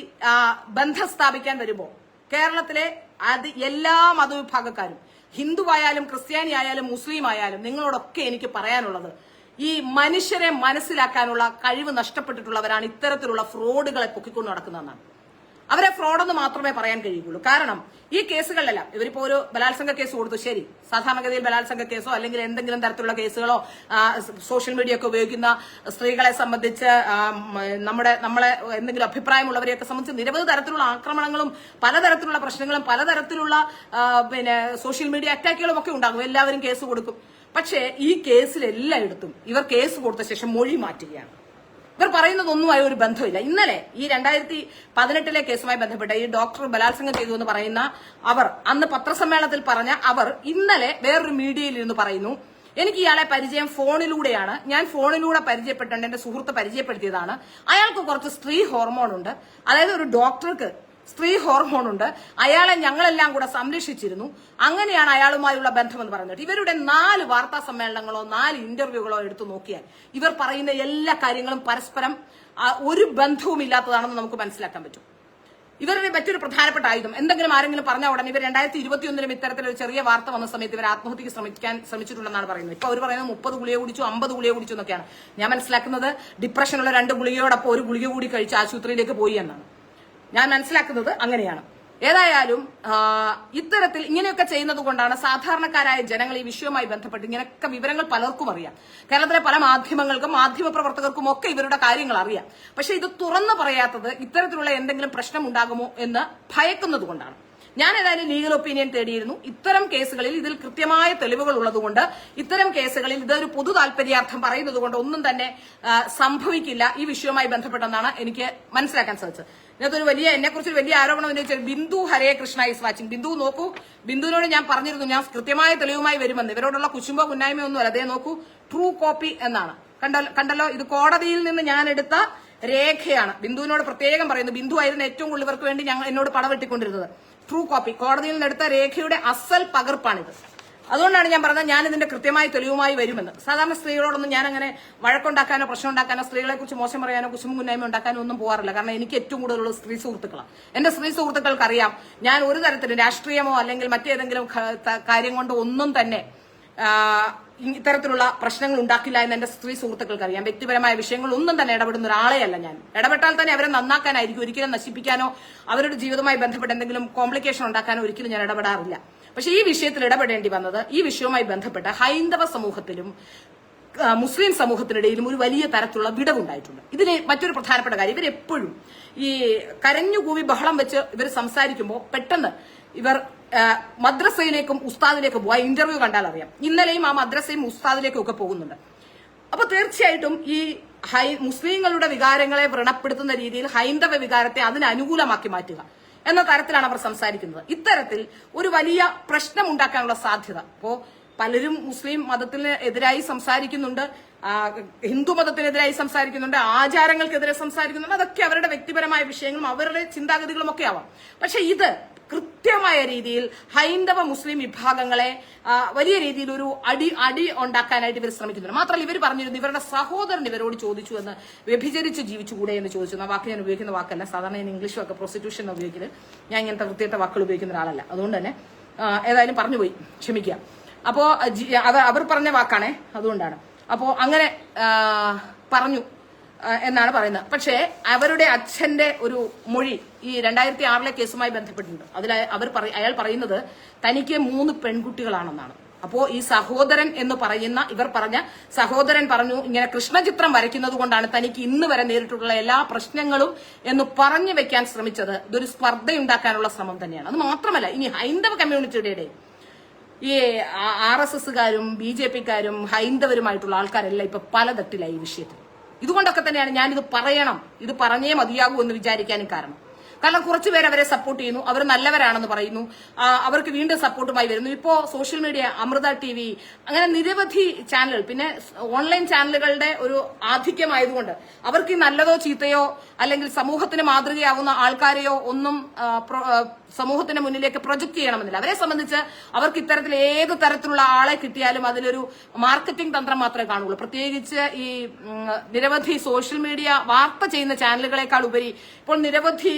ബന്ധം സ്ഥാപിക്കാൻ വരുമ്പോൾ കേരളത്തിലെ എല്ലാ മതവിഭാഗക്കാരും, ഹിന്ദുവായാലും ക്രിസ്ത്യാനി ആയാലും മുസ്ലിം ആയാലും, നിങ്ങളോടൊക്കെ എനിക്ക് പറയാനുള്ളത്, ഈ മനുഷ്യരെ മനസ്സിലാക്കാനുള്ള കഴിവ് നഷ്ടപ്പെട്ടിട്ടുള്ളവരാണ് ഇത്തരത്തിലുള്ള ഫ്രോഡുകളെ പൊക്കിക്കൊണ്ട് നടക്കുന്നതെന്നാണ്. അവരെ ഫ്രോഡെന്ന് മാത്രമേ പറയാൻ കഴിയുള്ളൂ. കാരണം ഈ കേസുകളിലെല്ലാം ഇവരിപ്പോ ഒരു ബലാത്സംഗ കേസ് കൊടുത്തു, ശരി, സാധാരണഗതിയിൽ ബലാത്സംഗ കേസോ അല്ലെങ്കിൽ എന്തെങ്കിലും തരത്തിലുള്ള കേസുകളോ സോഷ്യൽ മീഡിയ ഒക്കെ ഉപയോഗിക്കുന്ന സ്ത്രീകളെ സംബന്ധിച്ച് നമ്മളെ എന്തെങ്കിലും അഭിപ്രായമുള്ളവരെയൊക്കെ സംബന്ധിച്ച് നിരവധി തരത്തിലുള്ള ആക്രമണങ്ങളും പലതരത്തിലുള്ള പ്രശ്നങ്ങളും പലതരത്തിലുള്ള സോഷ്യൽ മീഡിയ അറ്റാക്കുകളും ഒക്കെ ഉണ്ടാകും. എല്ലാവരും കേസ് കൊടുക്കും. പക്ഷേ ഈ കേസിലെല്ലായിടത്തും ഇവർ കേസ് കൊടുത്ത ശേഷം മൊഴി മാറ്റുകയാണ്. ഇവർ പറയുന്നതൊന്നുമായി ഒരു ബന്ധമില്ല. ഇന്നലെ ഈ 2018 കേസുമായി ബന്ധപ്പെട്ട ഈ ഡോക്ടർ ബലാത്സംഗം ചെയ്തു എന്ന് പറയുന്ന അവർ അന്ന് പത്രസമ്മേളനത്തിൽ പറഞ്ഞ അവർ ഇന്നലെ വേറൊരു മീഡിയയിൽ ഇരുന്ന് പറയുന്നു, എനിക്ക് ഇയാളെ പരിചയം ഫോണിലൂടെയാണ്, ഞാൻ ഫോണിലൂടെ പരിചയപ്പെട്ടുണ്ട്, എന്റെ സുഹൃത്ത് പരിചയപ്പെടുത്തിയതാണ്, അയാൾക്ക് കുറച്ച് സ്ത്രീ ഹോർമോൺ ഉണ്ട്, അതായത് ഒരു ഡോക്ടർക്ക് സ്ത്രീ ഹോർമോൺ ഉണ്ട്, അയാളെ ഞങ്ങളെല്ലാം കൂടെ സംരക്ഷിച്ചിരുന്നു, അങ്ങനെയാണ് അയാളുമായുള്ള ബന്ധമെന്ന് പറയുന്നത്. ഇവരുടെ 4 വാർത്താ സമ്മേളനങ്ങളോ 4 ഇന്റർവ്യൂകളോ എടുത്തു നോക്കിയാൽ ഇവർ പറയുന്ന എല്ലാ കാര്യങ്ങളും പരസ്പരം ഒരു ബന്ധവും ഇല്ലാത്തതാണെന്ന് നമുക്ക് മനസ്സിലാക്കാൻ പറ്റും. ഇവരുടെ മറ്റൊരു പ്രധാനപ്പെട്ട ആയുധം എന്തെങ്കിലും ആരെങ്കിലും പറഞ്ഞ ഉടനെ ഇവർ 2021 ഇത്തരത്തിലൊരു ചെറിയ വാർത്ത വന്ന സമയത്ത് ഇവർ ആത്മഹത്യക്ക് ശ്രമിച്ചിട്ടുണ്ടെന്നാണ് പറയുന്നത്. ഇപ്പൊ അവർ പറയുന്നത് 30 ഗുളിക കുടിച്ചു 50 ഗുളിക കുടിച്ചു എന്നൊക്കെയാണ്. ഞാൻ മനസ്സിലാക്കുന്നത് ഡിപ്രഷനുള്ള 2 ഗുളികയോടൊപ്പം ഒരു ഗുളിക കൂടി കഴിച്ച് ആശുപത്രിയിലേക്ക് പോയി എന്നാണ് ഞാൻ മനസ്സിലാക്കുന്നത്. അങ്ങനെയാണ്. ഏതായാലും ഇത്തരത്തിൽ ഇങ്ങനെയൊക്കെ ചെയ്യുന്നത് കൊണ്ടാണ് സാധാരണക്കാരായ ജനങ്ങൾ ഈ വിഷയവുമായി ബന്ധപ്പെട്ട് ഇങ്ങനെയൊക്കെ വിവരങ്ങൾ പലർക്കും അറിയാം. കേരളത്തിലെ പല മാധ്യമങ്ങൾക്കും മാധ്യമപ്രവർത്തകർക്കും ഒക്കെ ഇവരുടെ കാര്യങ്ങൾ അറിയാം. പക്ഷെ ഇത് തുറന്നു പറയാത്തത് ഇത്തരത്തിലുള്ള എന്തെങ്കിലും പ്രശ്നം ഉണ്ടാകുമോ എന്ന് ഭയക്കുന്നത് കൊണ്ടാണ്. ഞാൻ ഏതായാലും ലീഗൽ ഒപ്പീനിയൻ തേടിയിരുന്നു. ഇത്തരം കേസുകളിൽ ഇതിൽ കൃത്യമായ തെളിവുകൾ ഉള്ളതുകൊണ്ട് ഇത്തരം കേസുകളിൽ ഇതൊരു പൊതു താല്പര്യാർത്ഥം പറയുന്നത് കൊണ്ട് ഒന്നും തന്നെ സംഭവിക്കില്ല ഈ വിഷയവുമായി ബന്ധപ്പെട്ടെന്നാണ് എനിക്ക് മനസ്സിലാക്കാൻ സാധിച്ചത്. ഇതിനകത്തൊരു എന്നെക്കുറിച്ചൊരു വലിയ ആരോപണം ഉന്നയിച്ചാൽ ബിന്ദു ഹരേ കൃഷ്ണ ഈസ് വാച്ചിങ്. ബിന്ദു നോക്കൂ, ബിന്ദുവിനോട് ഞാൻ പറഞ്ഞിരുന്നു ഞാൻ കൃത്യമായ തെളിവുമായി വരുമെന്ന്. ഇവരോടുള്ള കുശുമ്പോ കുന്നായ്മയൊന്നുമല്ല. അതേ നോക്കൂ, ട്രൂ കോപ്പി എന്നാണ്. കണ്ടല്ലോ, ഇത് കോടതിയിൽ നിന്ന് ഞാൻ എടുത്ത രേഖയാണ്. ബിന്ദുവിനോട് പ്രത്യേകം പറയുന്നു, ബിന്ദു ആയിരുന്നു ഏറ്റവും കൂടുതൽ ഇവർക്ക് വേണ്ടി എന്നോട് പടവെട്ടിക്കൊണ്ടിരുന്നത്. ട്രൂ കോപ്പി, കോടതിയിൽ നിന്ന് എടുത്ത രേഖയുടെ അസൽ പകർപ്പാണിത്. അതുകൊണ്ടാണ് ഞാൻ പറഞ്ഞത് ഞാൻ ഇതിന്റെ കൃത്യമായ തെളിവുമായി വരുമെന്ന്. സാധാരണ സ്ത്രീകളോടൊന്നും ഞാൻ അങ്ങനെ വഴക്കുണ്ടാക്കാനോ പ്രശ്നം ഉണ്ടാക്കാനോ സ്ത്രീകളെ കുറിച്ച് മോശം പറയാനോ കുശുമ്പും കുന്നായ്മ ഉണ്ടാക്കാനോ ഒന്നും പോകാറില്ല. കാരണം എനിക്ക് ഏറ്റവും കൂടുതലുള്ള സ്ത്രീ സുഹൃത്തുക്കളാണ്. എന്റെ സ്ത്രീ സുഹൃത്തുക്കൾക്ക് അറിയാം ഞാൻ ഒരു തരത്തിലും രാഷ്ട്രീയമോ അല്ലെങ്കിൽ മറ്റേതെങ്കിലും കാര്യം കൊണ്ട് ഒന്നും തന്നെ ഇത്തരത്തിലുള്ള പ്രശ്നങ്ങൾ ഉണ്ടാക്കില്ല എന്ന് എന്റെ സ്ത്രീ സുഹൃത്തുക്കൾക്ക് അറിയാം. വ്യക്തിപരമായ വിഷയങ്ങൾ ഒന്നും തന്നെ ഇടപെടുന്ന ഒരാളെയല്ല ഞാൻ. ഇടപെട്ടാൽ തന്നെ അവരെ നന്നാക്കാനായിരിക്കും, ഒരിക്കലും നശിപ്പിക്കാനോ അവരുടെ ജീവിതവുമായി ബന്ധപ്പെട്ട് എന്തെങ്കിലും കോംപ്ലിക്കേഷൻ ഉണ്ടാക്കാനോ ഒരിക്കലും ഞാൻ ഇടപെടാറില്ല. പക്ഷെ ഈ വിഷയത്തിൽ ഇടപെടേണ്ടി വന്നത് ഈ വിഷയവുമായി ബന്ധപ്പെട്ട് ഹൈന്ദവ സമൂഹത്തിലും മുസ്ലിം സമൂഹത്തിനിടയിലും ഒരു വലിയ തരത്തിലുള്ള വിടവുണ്ടായിട്ടുണ്ട്. ഇതിന് മറ്റൊരു പ്രധാനപ്പെട്ട കാര്യം, ഇവരെപ്പോഴും ഈ കരഞ്ഞുകൂവി ബഹളം വെച്ച് ഇവർ സംസാരിക്കുമ്പോൾ പെട്ടെന്ന് ഇവർ മദ്രസയിലേക്കും ഉസ്താദിലേക്കും പോകും. ഇന്റർവ്യൂ കണ്ടാൽ അറിയാം. ഇന്നലെയും ആ മദ്രസയും ഉസ്താദിലേക്കും ഒക്കെ പോകുന്നുണ്ട്. അപ്പൊ തീർച്ചയായിട്ടും ഈ മുസ്ലിങ്ങളുടെ വികാരങ്ങളെ വ്രണപ്പെടുത്തുന്ന രീതിയിൽ ഹൈന്ദവ വികാരത്തെ അതിന് അനുകൂലമാക്കി മാറ്റുക എന്ന തരത്തിലാണ് അവർ സംസാരിക്കുന്നത്. ഇത്തരത്തിൽ ഒരു വലിയ പ്രശ്നം ഉണ്ടാക്കാനുള്ള സാധ്യത. അപ്പോ പലരും മുസ്ലിം മതത്തിന് എതിരായി സംസാരിക്കുന്നുണ്ട്, ഹിന്ദു മതത്തിനെതിരായി സംസാരിക്കുന്നുണ്ട്, ആചാരങ്ങൾക്കെതിരെ സംസാരിക്കുന്നുണ്ട്. അതൊക്കെ അവരുടെ വ്യക്തിപരമായ വിഷയങ്ങളും അവരുടെ ചിന്താഗതികളും ഒക്കെ ആവാം. പക്ഷെ ഇത് കൃത്യമായ രീതിയിൽ ഹൈന്ദവ മുസ്ലിം വിഭാഗങ്ങളെ വലിയ രീതിയിൽ ഒരു അടി ഉണ്ടാക്കാനായിട്ട് ഇവർ ശ്രമിക്കുന്നുണ്ട്. മാത്രമല്ല ഇവർ പറഞ്ഞിരുന്നു ഇവരുടെ സഹോദരൻ ഇവരോട് ചോദിച്ചു എന്ന്, വ്യഭിചരിച്ച് ജീവിച്ചുകൂടെ എന്ന് ചോദിച്ചു. ആ വാക്ക് ഞാൻ ഉപയോഗിക്കുന്ന വാക്കല്ല. സാധാരണ ഞാൻ ഇംഗ്ലീഷ് വാക്ക് പ്രൊസ്റ്റിറ്റ്യൂഷൻ ഉപയോഗിക്കുന്നത്. ഞാൻ ഇങ്ങനത്തെ വൃത്തിയിട്ട വാക്കുകൾ ഉപയോഗിക്കുന്ന ഒരാളല്ല. അതുകൊണ്ട് തന്നെ ഏതായാലും പറഞ്ഞുപോയി, ക്ഷമിക്കുക. അപ്പോ അവർ പറഞ്ഞ വാക്കാണേ, അതുകൊണ്ടാണ്. അപ്പോ അങ്ങനെ പറഞ്ഞു എന്നാണ് പറയുന്നത്. പക്ഷേ അവരുടെ അച്ഛന്റെ ഒരു മൊഴി ഈ 2006 കേസുമായി ബന്ധപ്പെട്ടിട്ടുണ്ട്. അതിൽ അയാൾ പറയുന്നത് തനിക്ക് 3 പെൺകുട്ടികളാണെന്നാണ്. അപ്പോ ഈ സഹോദരൻ എന്ന് പറയുന്ന ഇവർ പറഞ്ഞ സഹോദരൻ പറഞ്ഞു ഇങ്ങനെ കൃഷ്ണചിത്രം വരയ്ക്കുന്നത് കൊണ്ടാണ് തനിക്ക് ഇന്ന് വരെ നേരിട്ടുള്ള എല്ലാ പ്രശ്നങ്ങളും എന്ന് പറഞ്ഞു വെക്കാൻ ശ്രമിച്ചത്. ഇതൊരു സ്പർദ്ധയുണ്ടാക്കാനുള്ള ശ്രമം തന്നെയാണ്. അത് മാത്രമല്ല ഇനി ഹൈന്ദവ കമ്മ്യൂണിറ്റിയുടെ ഈ RSSകാരും BJPക്കാരും ഹൈന്ദവരുമായിട്ടുള്ള ആൾക്കാരെല്ലാം ഇപ്പൊ പലതട്ടിലായി ഈ വിഷയത്തിൽ. ഇതുകൊണ്ടൊക്കെ തന്നെയാണ് ഞാനിത് പറയണം, ഇത് പറഞ്ഞേ മതിയാകൂ എന്ന് വിചാരിക്കാനും കാരണം കുറച്ചുപേര് അവരെ സപ്പോർട്ട് ചെയ്യുന്നു, അവർ നല്ലവരാണെന്ന് പറയുന്നു, അവർക്ക് വീണ്ടും സപ്പോർട്ടുമായി വരുന്നു. ഇപ്പോ സോഷ്യൽ മീഡിയ, അമൃത TV, അങ്ങനെ നിരവധി ചാനലുകൾ, പിന്നെ ഓൺലൈൻ ചാനലുകളുടെ ഒരു ആധിക്യമായതുകൊണ്ട് അവർക്ക് ഈ നല്ലതോ ചീത്തയോ അല്ലെങ്കിൽ സമൂഹത്തിന് മാതൃകയാവുന്ന ആൾക്കാരെയോ ഒന്നും സമൂഹത്തിന്റെ മുന്നിലേക്ക് പ്രൊജക്ട് ചെയ്യണമെന്നില്ല. അവരെ സംബന്ധിച്ച് അവർക്ക് ഇത്തരത്തിൽ ഏത് തരത്തിലുള്ള ആളെ കിട്ടിയാലും അതിലൊരു മാർക്കറ്റിംഗ് തന്ത്രം മാത്രമേ കാണുള്ളൂ. പ്രത്യേകിച്ച് ഈ നിരവധി സോഷ്യൽ മീഡിയ വാർത്ത ചെയ്യുന്ന ചാനലുകളെക്കാൾ ഉപരി ഇപ്പോൾ നിരവധി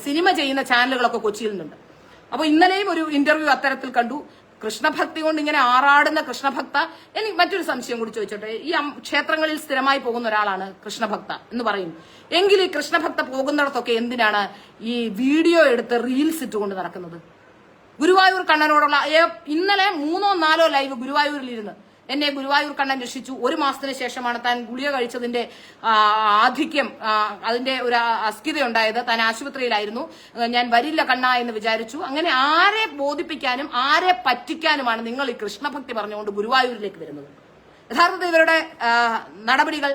സിനിമ ചെയ്യുന്ന ചാനലുകളൊക്കെ കൊച്ചിയിൽ നിന്നുണ്ട്. അപ്പൊ ഇന്നലെയും ഒരു ഇന്റർവ്യൂ അത്തരത്തിൽ കണ്ടു. കൃഷ്ണഭക്തി കൊണ്ട് ഇങ്ങനെ ആറാടുന്ന കൃഷ്ണഭക്ത. എനിക്ക് മറ്റൊരു സംശയം കൂടി ചോദിച്ചോട്ടെ. ഈ ക്ഷേത്രങ്ങളിൽ സ്ഥിരമായി പോകുന്ന ഒരാളാണ് കൃഷ്ണഭക്ത എന്ന് പറയും. എങ്കിൽ ഈ കൃഷ്ണഭക്ത പോകുന്നിടത്തൊക്കെ എന്തിനാണ് ഈ വീഡിയോ എടുത്ത് റീൽസ് ഇട്ടുകൊണ്ട് നടക്കുന്നത്? ഗുരുവായൂർ കണ്ണനോടുള്ള ഇന്നലെ 3 or 4 ലൈവ് ഗുരുവായൂരിലിരുന്ന് എന്നെ ഗുരുവായൂർ കണ്ണൻ രക്ഷിച്ചു. 1 മാസത്തിന് ശേഷമാണ് താൻ ഗുളിക കഴിച്ചതിന്റെ ആധിക്യം, അതിന്റെ ഒരു അസ്ഥിത ഉണ്ടായത്. താൻ ആശുപത്രിയിലായിരുന്നു. ഞാൻ വരില്ല കണ്ണ എന്ന് വിചാരിച്ചു. അങ്ങനെ ആരെ ബോധിപ്പിക്കാനും ആരെ പറ്റിക്കാനുമാണ് നിങ്ങൾ ഈ കൃഷ്ണഭക്തി പറഞ്ഞുകൊണ്ട് ഗുരുവായൂരിലേക്ക് വരുന്നത്? യഥാർത്ഥത്തിൽ ഇവരുടെ നടപടികൾ,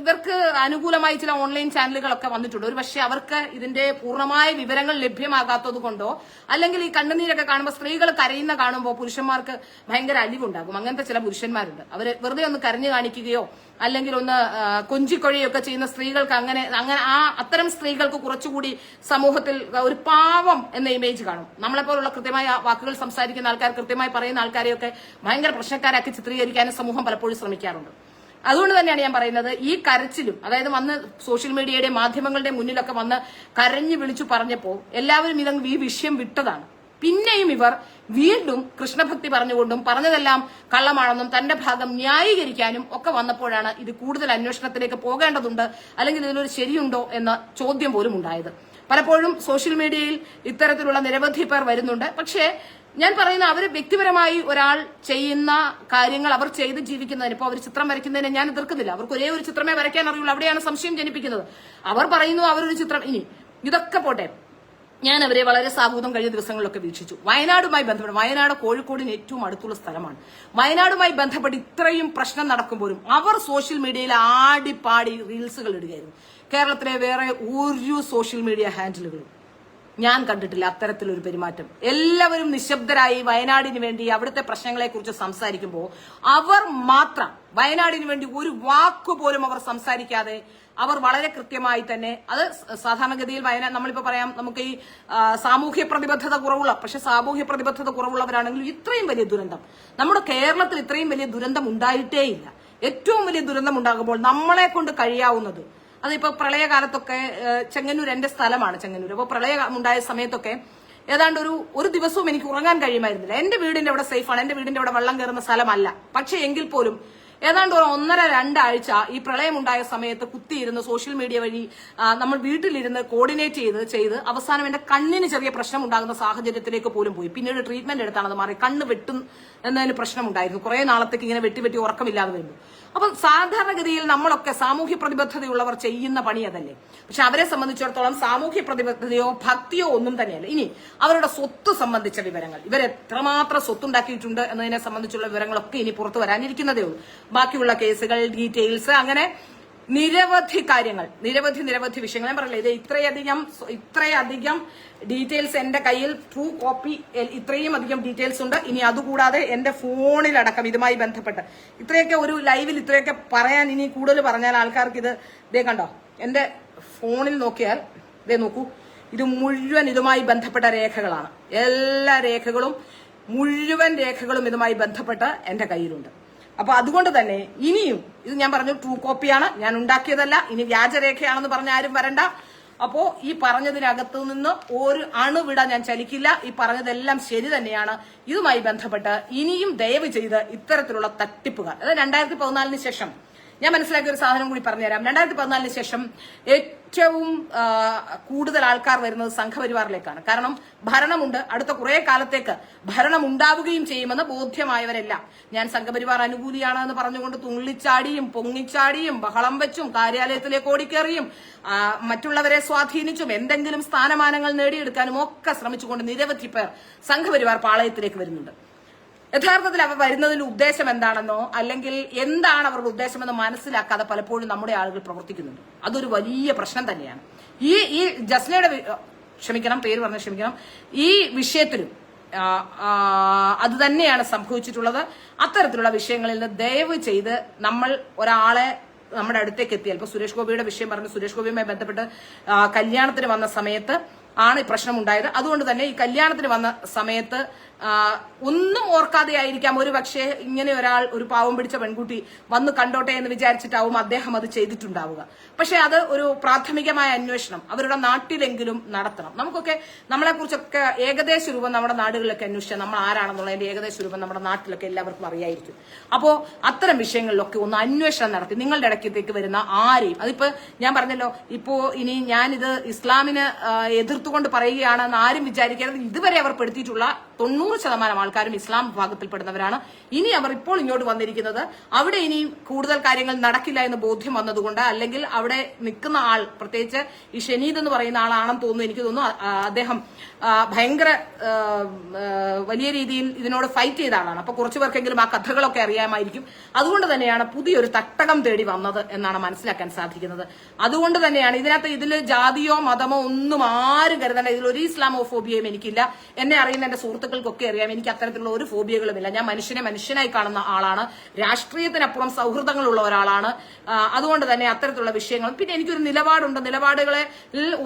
ഇവർക്ക് അനുകൂലമായി ചില ഓൺലൈൻ ചാനലുകളൊക്കെ വന്നിട്ടുണ്ട്. ഒരു പക്ഷേ അവർക്ക് ഇതിന്റെ പൂർണ്ണമായ വിവരങ്ങൾ ലഭ്യമാകാത്തത് കൊണ്ടോ, അല്ലെങ്കിൽ ഈ കണ്ണുനീരൊക്കെ കാണുമ്പോൾ സ്ത്രീകൾ കരയുന്ന കാണുമ്പോൾ പുരുഷന്മാർക്ക് ഭയങ്കര അലിവുണ്ടാകും. അങ്ങനത്തെ ചില പുരുഷന്മാരുണ്ട്. അവര് വെറുതെ ഒന്ന് കരഞ്ഞു കാണിക്കുകയോ അല്ലെങ്കിൽ ഒന്ന് കൊഞ്ചിക്കൊഴിയൊക്കെ ചെയ്യുന്ന സ്ത്രീകൾക്ക് അങ്ങനെ അത്തരം സ്ത്രീകൾക്ക് കുറച്ചുകൂടി സമൂഹത്തിൽ ഒരു പാവം എന്ന ഇമേജ് കാണും. നമ്മളെപ്പോലുള്ള കൃത്യമായ വാക്കുകൾ സംസാരിക്കുന്ന ആൾക്കാർ, കൃത്യമായി പറയുന്ന ആൾക്കാരെയൊക്കെ ഭയങ്കര പ്രശ്നക്കാരാക്കി ചിത്രീകരിക്കാനും സമൂഹം പലപ്പോഴും ശ്രമിക്കാറുണ്ട്. അതുകൊണ്ട് തന്നെയാണ് ഞാൻ പറയുന്നത്, ഈ കരച്ചിലും, അതായത് വന്ന് സോഷ്യൽ മീഡിയയുടെ മാധ്യമങ്ങളുടെ മുന്നിലൊക്കെ വന്ന് കരഞ്ഞു വിളിച്ചു പറഞ്ഞപ്പോൾ എല്ലാവരും ഈ വിഷയം വിട്ടതാണ്. പിന്നെയും ഇവർ വീണ്ടും കൃഷ്ണഭക്തി പറഞ്ഞുകൊണ്ടും പറഞ്ഞതെല്ലാം കള്ളമാണെന്നും തന്റെ ഭാഗം ന്യായീകരിക്കാനും ഒക്കെ വന്നപ്പോഴാണ് ഇത് കൂടുതൽ അന്വേഷണത്തിലേക്ക് പോകേണ്ടതുണ്ട്, അല്ലെങ്കിൽ ഇതിലൊരു ശരിയുണ്ടോ എന്ന ചോദ്യം പോലും ഉണ്ടായത്. പലപ്പോഴും സോഷ്യൽ മീഡിയയിൽ ഇത്തരത്തിലുള്ള നിരവധി പേർ വരുന്നുണ്ട്. പക്ഷേ ഞാൻ പറയുന്ന അവർ വ്യക്തിപരമായി ഒരാൾ ചെയ്യുന്ന കാര്യങ്ങൾ അവർ ചെയ്ത് ജീവിക്കുന്നതിന്, ഇപ്പോൾ അവർ ചിത്രം വരയ്ക്കുന്നതിനെ ഞാൻ എതിർക്കുന്നില്ല. അവർക്ക് ഒരേ ഒരു ചിത്രമേ വരയ്ക്കാൻ അറിയുള്ളൂ. അവിടെയാണ് സംശയം ജനിപ്പിക്കുന്നത്. അവർ പറയുന്നു അവരൊരു ചിത്രം. ഇനി ഇതൊക്കെ പോട്ടെ, ഞാൻ അവരെ വളരെ സാഹൂതം കഴിഞ്ഞ ദിവസങ്ങളിലൊക്കെ വീക്ഷിച്ചു. വയനാടുമായി ബന്ധപ്പെട്ട്, വയനാട് കോഴിക്കോടിന് ഏറ്റവും അടുത്തുള്ള സ്ഥലമാണ്. വയനാടുമായി ബന്ധപ്പെട്ട് ഇത്രയും പ്രശ്നം നടക്കുമ്പോഴും അവർ സോഷ്യൽ മീഡിയയിൽ ആടിപ്പാടി റീൽസുകൾ ഇടുകയായിരുന്നു. കേരളത്തിലെ വേറെ ഒരു സോഷ്യൽ മീഡിയ ഹാൻഡിലുകളും ഞാൻ കണ്ടിട്ടില്ല അത്തരത്തിലൊരു പെരുമാറ്റം. എല്ലാവരും നിശബ്ദരായി വയനാടിന് വേണ്ടി അവിടുത്തെ പ്രശ്നങ്ങളെ കുറിച്ച് സംസാരിക്കുമ്പോൾ അവർ മാത്രം വയനാടിന് വേണ്ടി ഒരു വാക്കുപോലും അവർ സംസാരിക്കാതെ അവർ വളരെ കൃത്യമായി തന്നെ, അത് സാധാരണഗതിയിൽ വയനാട് നമ്മളിപ്പോ പറയാം, നമുക്ക് ഈ സാമൂഹ്യ പ്രതിബദ്ധത കുറവുള്ള, പക്ഷെ സാമൂഹ്യ പ്രതിബദ്ധത കുറവുള്ളവരാണെങ്കിലും ഇത്രയും വലിയ ദുരന്തം നമ്മുടെ കേരളത്തിൽ ഇത്രയും വലിയ ദുരന്തം ഉണ്ടായിട്ടേയില്ല. ഏറ്റവും വലിയ ദുരന്തം ഉണ്ടാകുമ്പോൾ നമ്മളെ കൊണ്ട് കഴിയാവുന്നത്, അതിപ്പോ പ്രളയകാലത്തൊക്കെ ചെങ്ങന്നൂർ എന്റെ സ്ഥലമാണ് ചെങ്ങന്നൂർ. അപ്പോൾ പ്രളയം ഉണ്ടായ സമയത്തൊക്കെ ഏതാണ്ട് ഒരു ദിവസവും എനിക്ക് ഉറങ്ങാൻ കഴിയുമായിരുന്നില്ല. എന്റെ വീടിന്റെ അവിടെ സേഫാണ്, എന്റെ വീടിന്റെ അവിടെ വെള്ളം കയറുന്ന സ്ഥലമല്ല. പക്ഷെ എങ്കിൽ പോലും ഏതാണ്ട് 1.5-2 ആഴ്ച ഈ പ്രളയമുണ്ടായ സമയത്ത് കുത്തിയിരുന്ന് സോഷ്യൽ മീഡിയ വഴി നമ്മൾ വീട്ടിലിരുന്ന് കോർഡിനേറ്റ് ചെയ്ത് അവസാനം എന്റെ കണ്ണിന് ചെറിയ പ്രശ്നം ഉണ്ടാകുന്ന സാഹചര്യത്തിലേക്ക് പോലും പോയി. പിന്നീട് ട്രീറ്റ്മെന്റ് എടുത്താണ് അത് മാറി. കണ്ണ് വെട്ടും എന്നതിന് പ്രശ്നമുണ്ടായിരുന്നു. കുറെ നാളത്തേക്ക് ഇങ്ങനെ വെട്ടി ഉറക്കമില്ലാതെ വരുമ്പോൾ. അപ്പൊ സാധാരണഗതിയിൽ നമ്മളൊക്കെ സാമൂഹ്യ പ്രതിബദ്ധതയുള്ളവർ ചെയ്യുന്ന പണി അതല്ലേ. പക്ഷെ അവരെ സംബന്ധിച്ചിടത്തോളം സാമൂഹ്യ പ്രതിബദ്ധതയോ ഭക്തിയോ ഒന്നും തന്നെയല്ല. ഇനി അവരുടെ സ്വത്ത് സംബന്ധിച്ച വിവരങ്ങൾ, ഇവരെത്രമാത്രം സ്വത്തുണ്ടാക്കിയിട്ടുണ്ട് എന്നതിനെ സംബന്ധിച്ചുള്ള വിവരങ്ങളൊക്കെ ഇനി പുറത്തു വരാനിരിക്കുന്നതേ ഉള്ളൂ. ബാക്കിയുള്ള കേസുകൾ, ഡീറ്റെയിൽസ്, അങ്ങനെ നിരവധി കാര്യങ്ങൾ, നിരവധി വിഷയങ്ങൾ. ഞാൻ പറയില്ല, ഇത് ഇത്രയധികം ഡീറ്റെയിൽസ് എന്റെ കയ്യിൽ ട്രൂ കോപ്പി, ഇത്രയും അധികം ഡീറ്റെയിൽസ് ഉണ്ട്. ഇനി അതുകൂടാതെ എന്റെ ഫോണിലടക്കം ഇതുമായി ബന്ധപ്പെട്ട് ഇത്രയൊക്കെ ഒരു ലൈവിൽ ഇത്രയൊക്കെ പറയാൻ, ഇനി കൂടുതൽ പറഞ്ഞാൽ ആൾക്കാർക്ക് ഇത് ദേ കണ്ടോ, എന്റെ ഫോണിൽ നോക്കിയാൽ ദേ നോക്കൂ, ഇത് മുഴുവൻ ഇതുമായി ബന്ധപ്പെട്ട രേഖകളാണ്. എല്ലാ രേഖകളും, മുഴുവൻ രേഖകളും ഇതുമായി ബന്ധപ്പെട്ട് എന്റെ കയ്യിലുണ്ട്. അപ്പൊ അതുകൊണ്ട് തന്നെ ഇനിയും ഇത് ഞാൻ പറഞ്ഞു ട്രൂ കോപ്പിയാണ്, ഞാൻ ഉണ്ടാക്കിയതല്ല. ഇനി വ്യാജരേഖയാണെന്ന് പറഞ്ഞ ആരും വരണ്ട. അപ്പോ ഈ പറഞ്ഞതിനകത്തു നിന്ന് ഒരു അണുവിട ഞാൻ ചലിക്കില്ല. ഈ പറഞ്ഞതെല്ലാം ശരി തന്നെയാണ്. ഇതുമായി ബന്ധപ്പെട്ട് ഇനിയും ദയവ് ചെയ്ത് ഇത്തരത്തിലുള്ള തട്ടിപ്പുകാർ, അതായത് 2014 ശേഷം ഞാൻ മനസ്സിലാക്കിയ ഒരു സാധനം കൂടി പറഞ്ഞുതരാം. 2014 ശേഷം ഏറ്റവും കൂടുതൽ ആൾക്കാർ വരുന്നത് സംഘപരിവാറിലേക്കാണ്. കാരണം ഭരണമുണ്ട്, അടുത്ത കുറെ കാലത്തേക്ക് ഭരണം ഉണ്ടാവുകയും ചെയ്യുമെന്ന് ബോധ്യമായവരെല്ലാം ഞാൻ സംഘപരിവാർ അനുകൂലിയാണ് എന്ന് പറഞ്ഞുകൊണ്ട് തുള്ളിച്ചാടിയും പൊങ്ങിച്ചാടിയും ബഹളം വെച്ചും കാര്യാലയത്തിലേക്ക് ഓടിക്കേറിയും മറ്റുള്ളവരെ സ്വാധീനിച്ചും എന്തെങ്കിലും സ്ഥാനമാനങ്ങൾ നേടിയെടുക്കാനും ഒക്കെ ശ്രമിച്ചുകൊണ്ട് നിരവധി പേർ സംഘപരിവാർ പാളയത്തിലേക്ക് വരുന്നുണ്ട്. യഥാർത്ഥത്തിൽ അവർ വരുന്നതിന്റെ ഉദ്ദേശം എന്താണെന്നോ അല്ലെങ്കിൽ എന്താണ് അവരുടെ ഉദ്ദേശമെന്ന് മനസ്സിലാക്കാതെ പലപ്പോഴും നമ്മുടെ ആളുകൾ പ്രവർത്തിക്കുന്നുണ്ട്. അതൊരു വലിയ പ്രശ്നം തന്നെയാണ്. ഈ ജസ്നയുടെ പേര് പറഞ്ഞ ക്ഷമിക്കണം, ഈ വിഷയത്തിലും അത് തന്നെയാണ് സംഭവിച്ചിട്ടുള്ളത്. അത്തരത്തിലുള്ള വിഷയങ്ങളിൽ നിന്ന് ദയവ് ചെയ്ത് നമ്മൾ ഒരാളെ നമ്മുടെ അടുത്തേക്ക് എത്തിയാൽ, ഇപ്പൊ സുരേഷ് ഗോപിയുടെ വിഷയം പറഞ്ഞു, സുരേഷ് ഗോപിയുമായി ബന്ധപ്പെട്ട് കല്യാണത്തിന് വന്ന സമയത്ത് ആണ് ഈ പ്രശ്നം ഉണ്ടായത്. അതുകൊണ്ട് തന്നെ ഈ കല്യാണത്തിന് വന്ന സമയത്ത് ഒന്നും ഓർക്കാതെ ആയിരിക്കാം ഒരു പക്ഷേ ഇങ്ങനെ ഒരാൾ, ഒരു പാവം പിടിച്ച പെൺകുട്ടി വന്ന് കണ്ടോട്ടെ എന്ന് വിചാരിച്ചിട്ടാവും അദ്ദേഹം അത് ചെയ്തിട്ടുണ്ടാവുക. പക്ഷെ അത് ഒരു പ്രാഥമികമായ അന്വേഷണം അവരുടെ നാട്ടിലെങ്കിലും നടത്തണം. നമുക്കൊക്കെ നമ്മളെ കുറിച്ചൊക്കെ ഏകദേശ രൂപം നമ്മുടെ നാടുകളിലൊക്കെ അന്വേഷിച്ചാൽ നമ്മൾ ആരാണെന്നുള്ളതിന്റെ ഏകദേശ രൂപം നമ്മുടെ നാട്ടിലൊക്കെ എല്ലാവർക്കും അറിയായിരിക്കും. അപ്പോ അത്തരം വിഷയങ്ങളിലൊക്കെ ഒന്ന് അന്വേഷണം നടത്തി നിങ്ങളുടെ ഇടയ്ക്കത്തേക്ക് വരുന്ന ആരെയും, അതിപ്പോ ഞാൻ പറഞ്ഞല്ലോ, ഇപ്പോ ഇനി ഞാനിത് ഇസ്ലാമിന് എതിർത്തുകൊണ്ട് പറയുകയാണെന്ന് ആരും വിചാരിക്കരുത്. ഇതുവരെ അവർ പെടുത്തിയിട്ടുള്ള 90% ആൾക്കാരും ഇസ്ലാം വിഭാഗത്തിൽപ്പെടുന്നവരാണ്. ഇനി അവർ ഇപ്പോൾ ഇങ്ങോട്ട് വന്നിരിക്കുന്നത് അവിടെ ഇനി കൂടുതൽ കാര്യങ്ങൾ നടക്കില്ല എന്ന് ബോധ്യം വന്നതുകൊണ്ട്, അല്ലെങ്കിൽ അവിടെ നിൽക്കുന്ന ആൾ, പ്രത്യേകിച്ച് ഈ ഷനീദ് എന്ന് പറയുന്ന ആളാണെന്ന് തോന്നുന്നു, എനിക്ക് തോന്നുന്നു അദ്ദേഹം ഭയങ്കര വലിയ രീതിയിൽ ഇതിനോട് ഫൈറ്റ് ചെയ്ത ആളാണ്. അപ്പൊ കുറച്ചു പേർക്കെങ്കിലും ആ കഥകളൊക്കെ അറിയാമായിരിക്കും. അതുകൊണ്ട് തന്നെയാണ് പുതിയൊരു തട്ടകം തേടി വന്നത് എന്നാണ് മനസ്സിലാക്കാൻ സാധിക്കുന്നത്. അതുകൊണ്ട് തന്നെയാണ് ഇതിൽ ജാതിയോ മതമോ ഒന്നും ആരും കരുതേണ്ട. ഇതിലൊരു ഇസ്ലാമോഫോബിയയും എനിക്കില്ല. എന്നെ അറിയുന്ന എന്റെ സുഹൃത്തുക്കൾക്കൊക്കെ അറിയാം, എനിക്ക് അത്തരത്തിലുള്ള ഒരു ഫോബിയകളുമില്ല. ഞാൻ മനുഷ്യനെ മനുഷ്യനായി കാണുന്ന ആളാണ്. രാഷ്ട്രീയത്തിനപ്പുറം സൗഹൃദങ്ങളുള്ള ഒരാളാണ്. അതുകൊണ്ട് തന്നെ അത്തരത്തിലുള്ള വിഷയങ്ങൾ, പിന്നെ എനിക്കൊരു നിലപാടുണ്ട്, നിലപാടുകളെ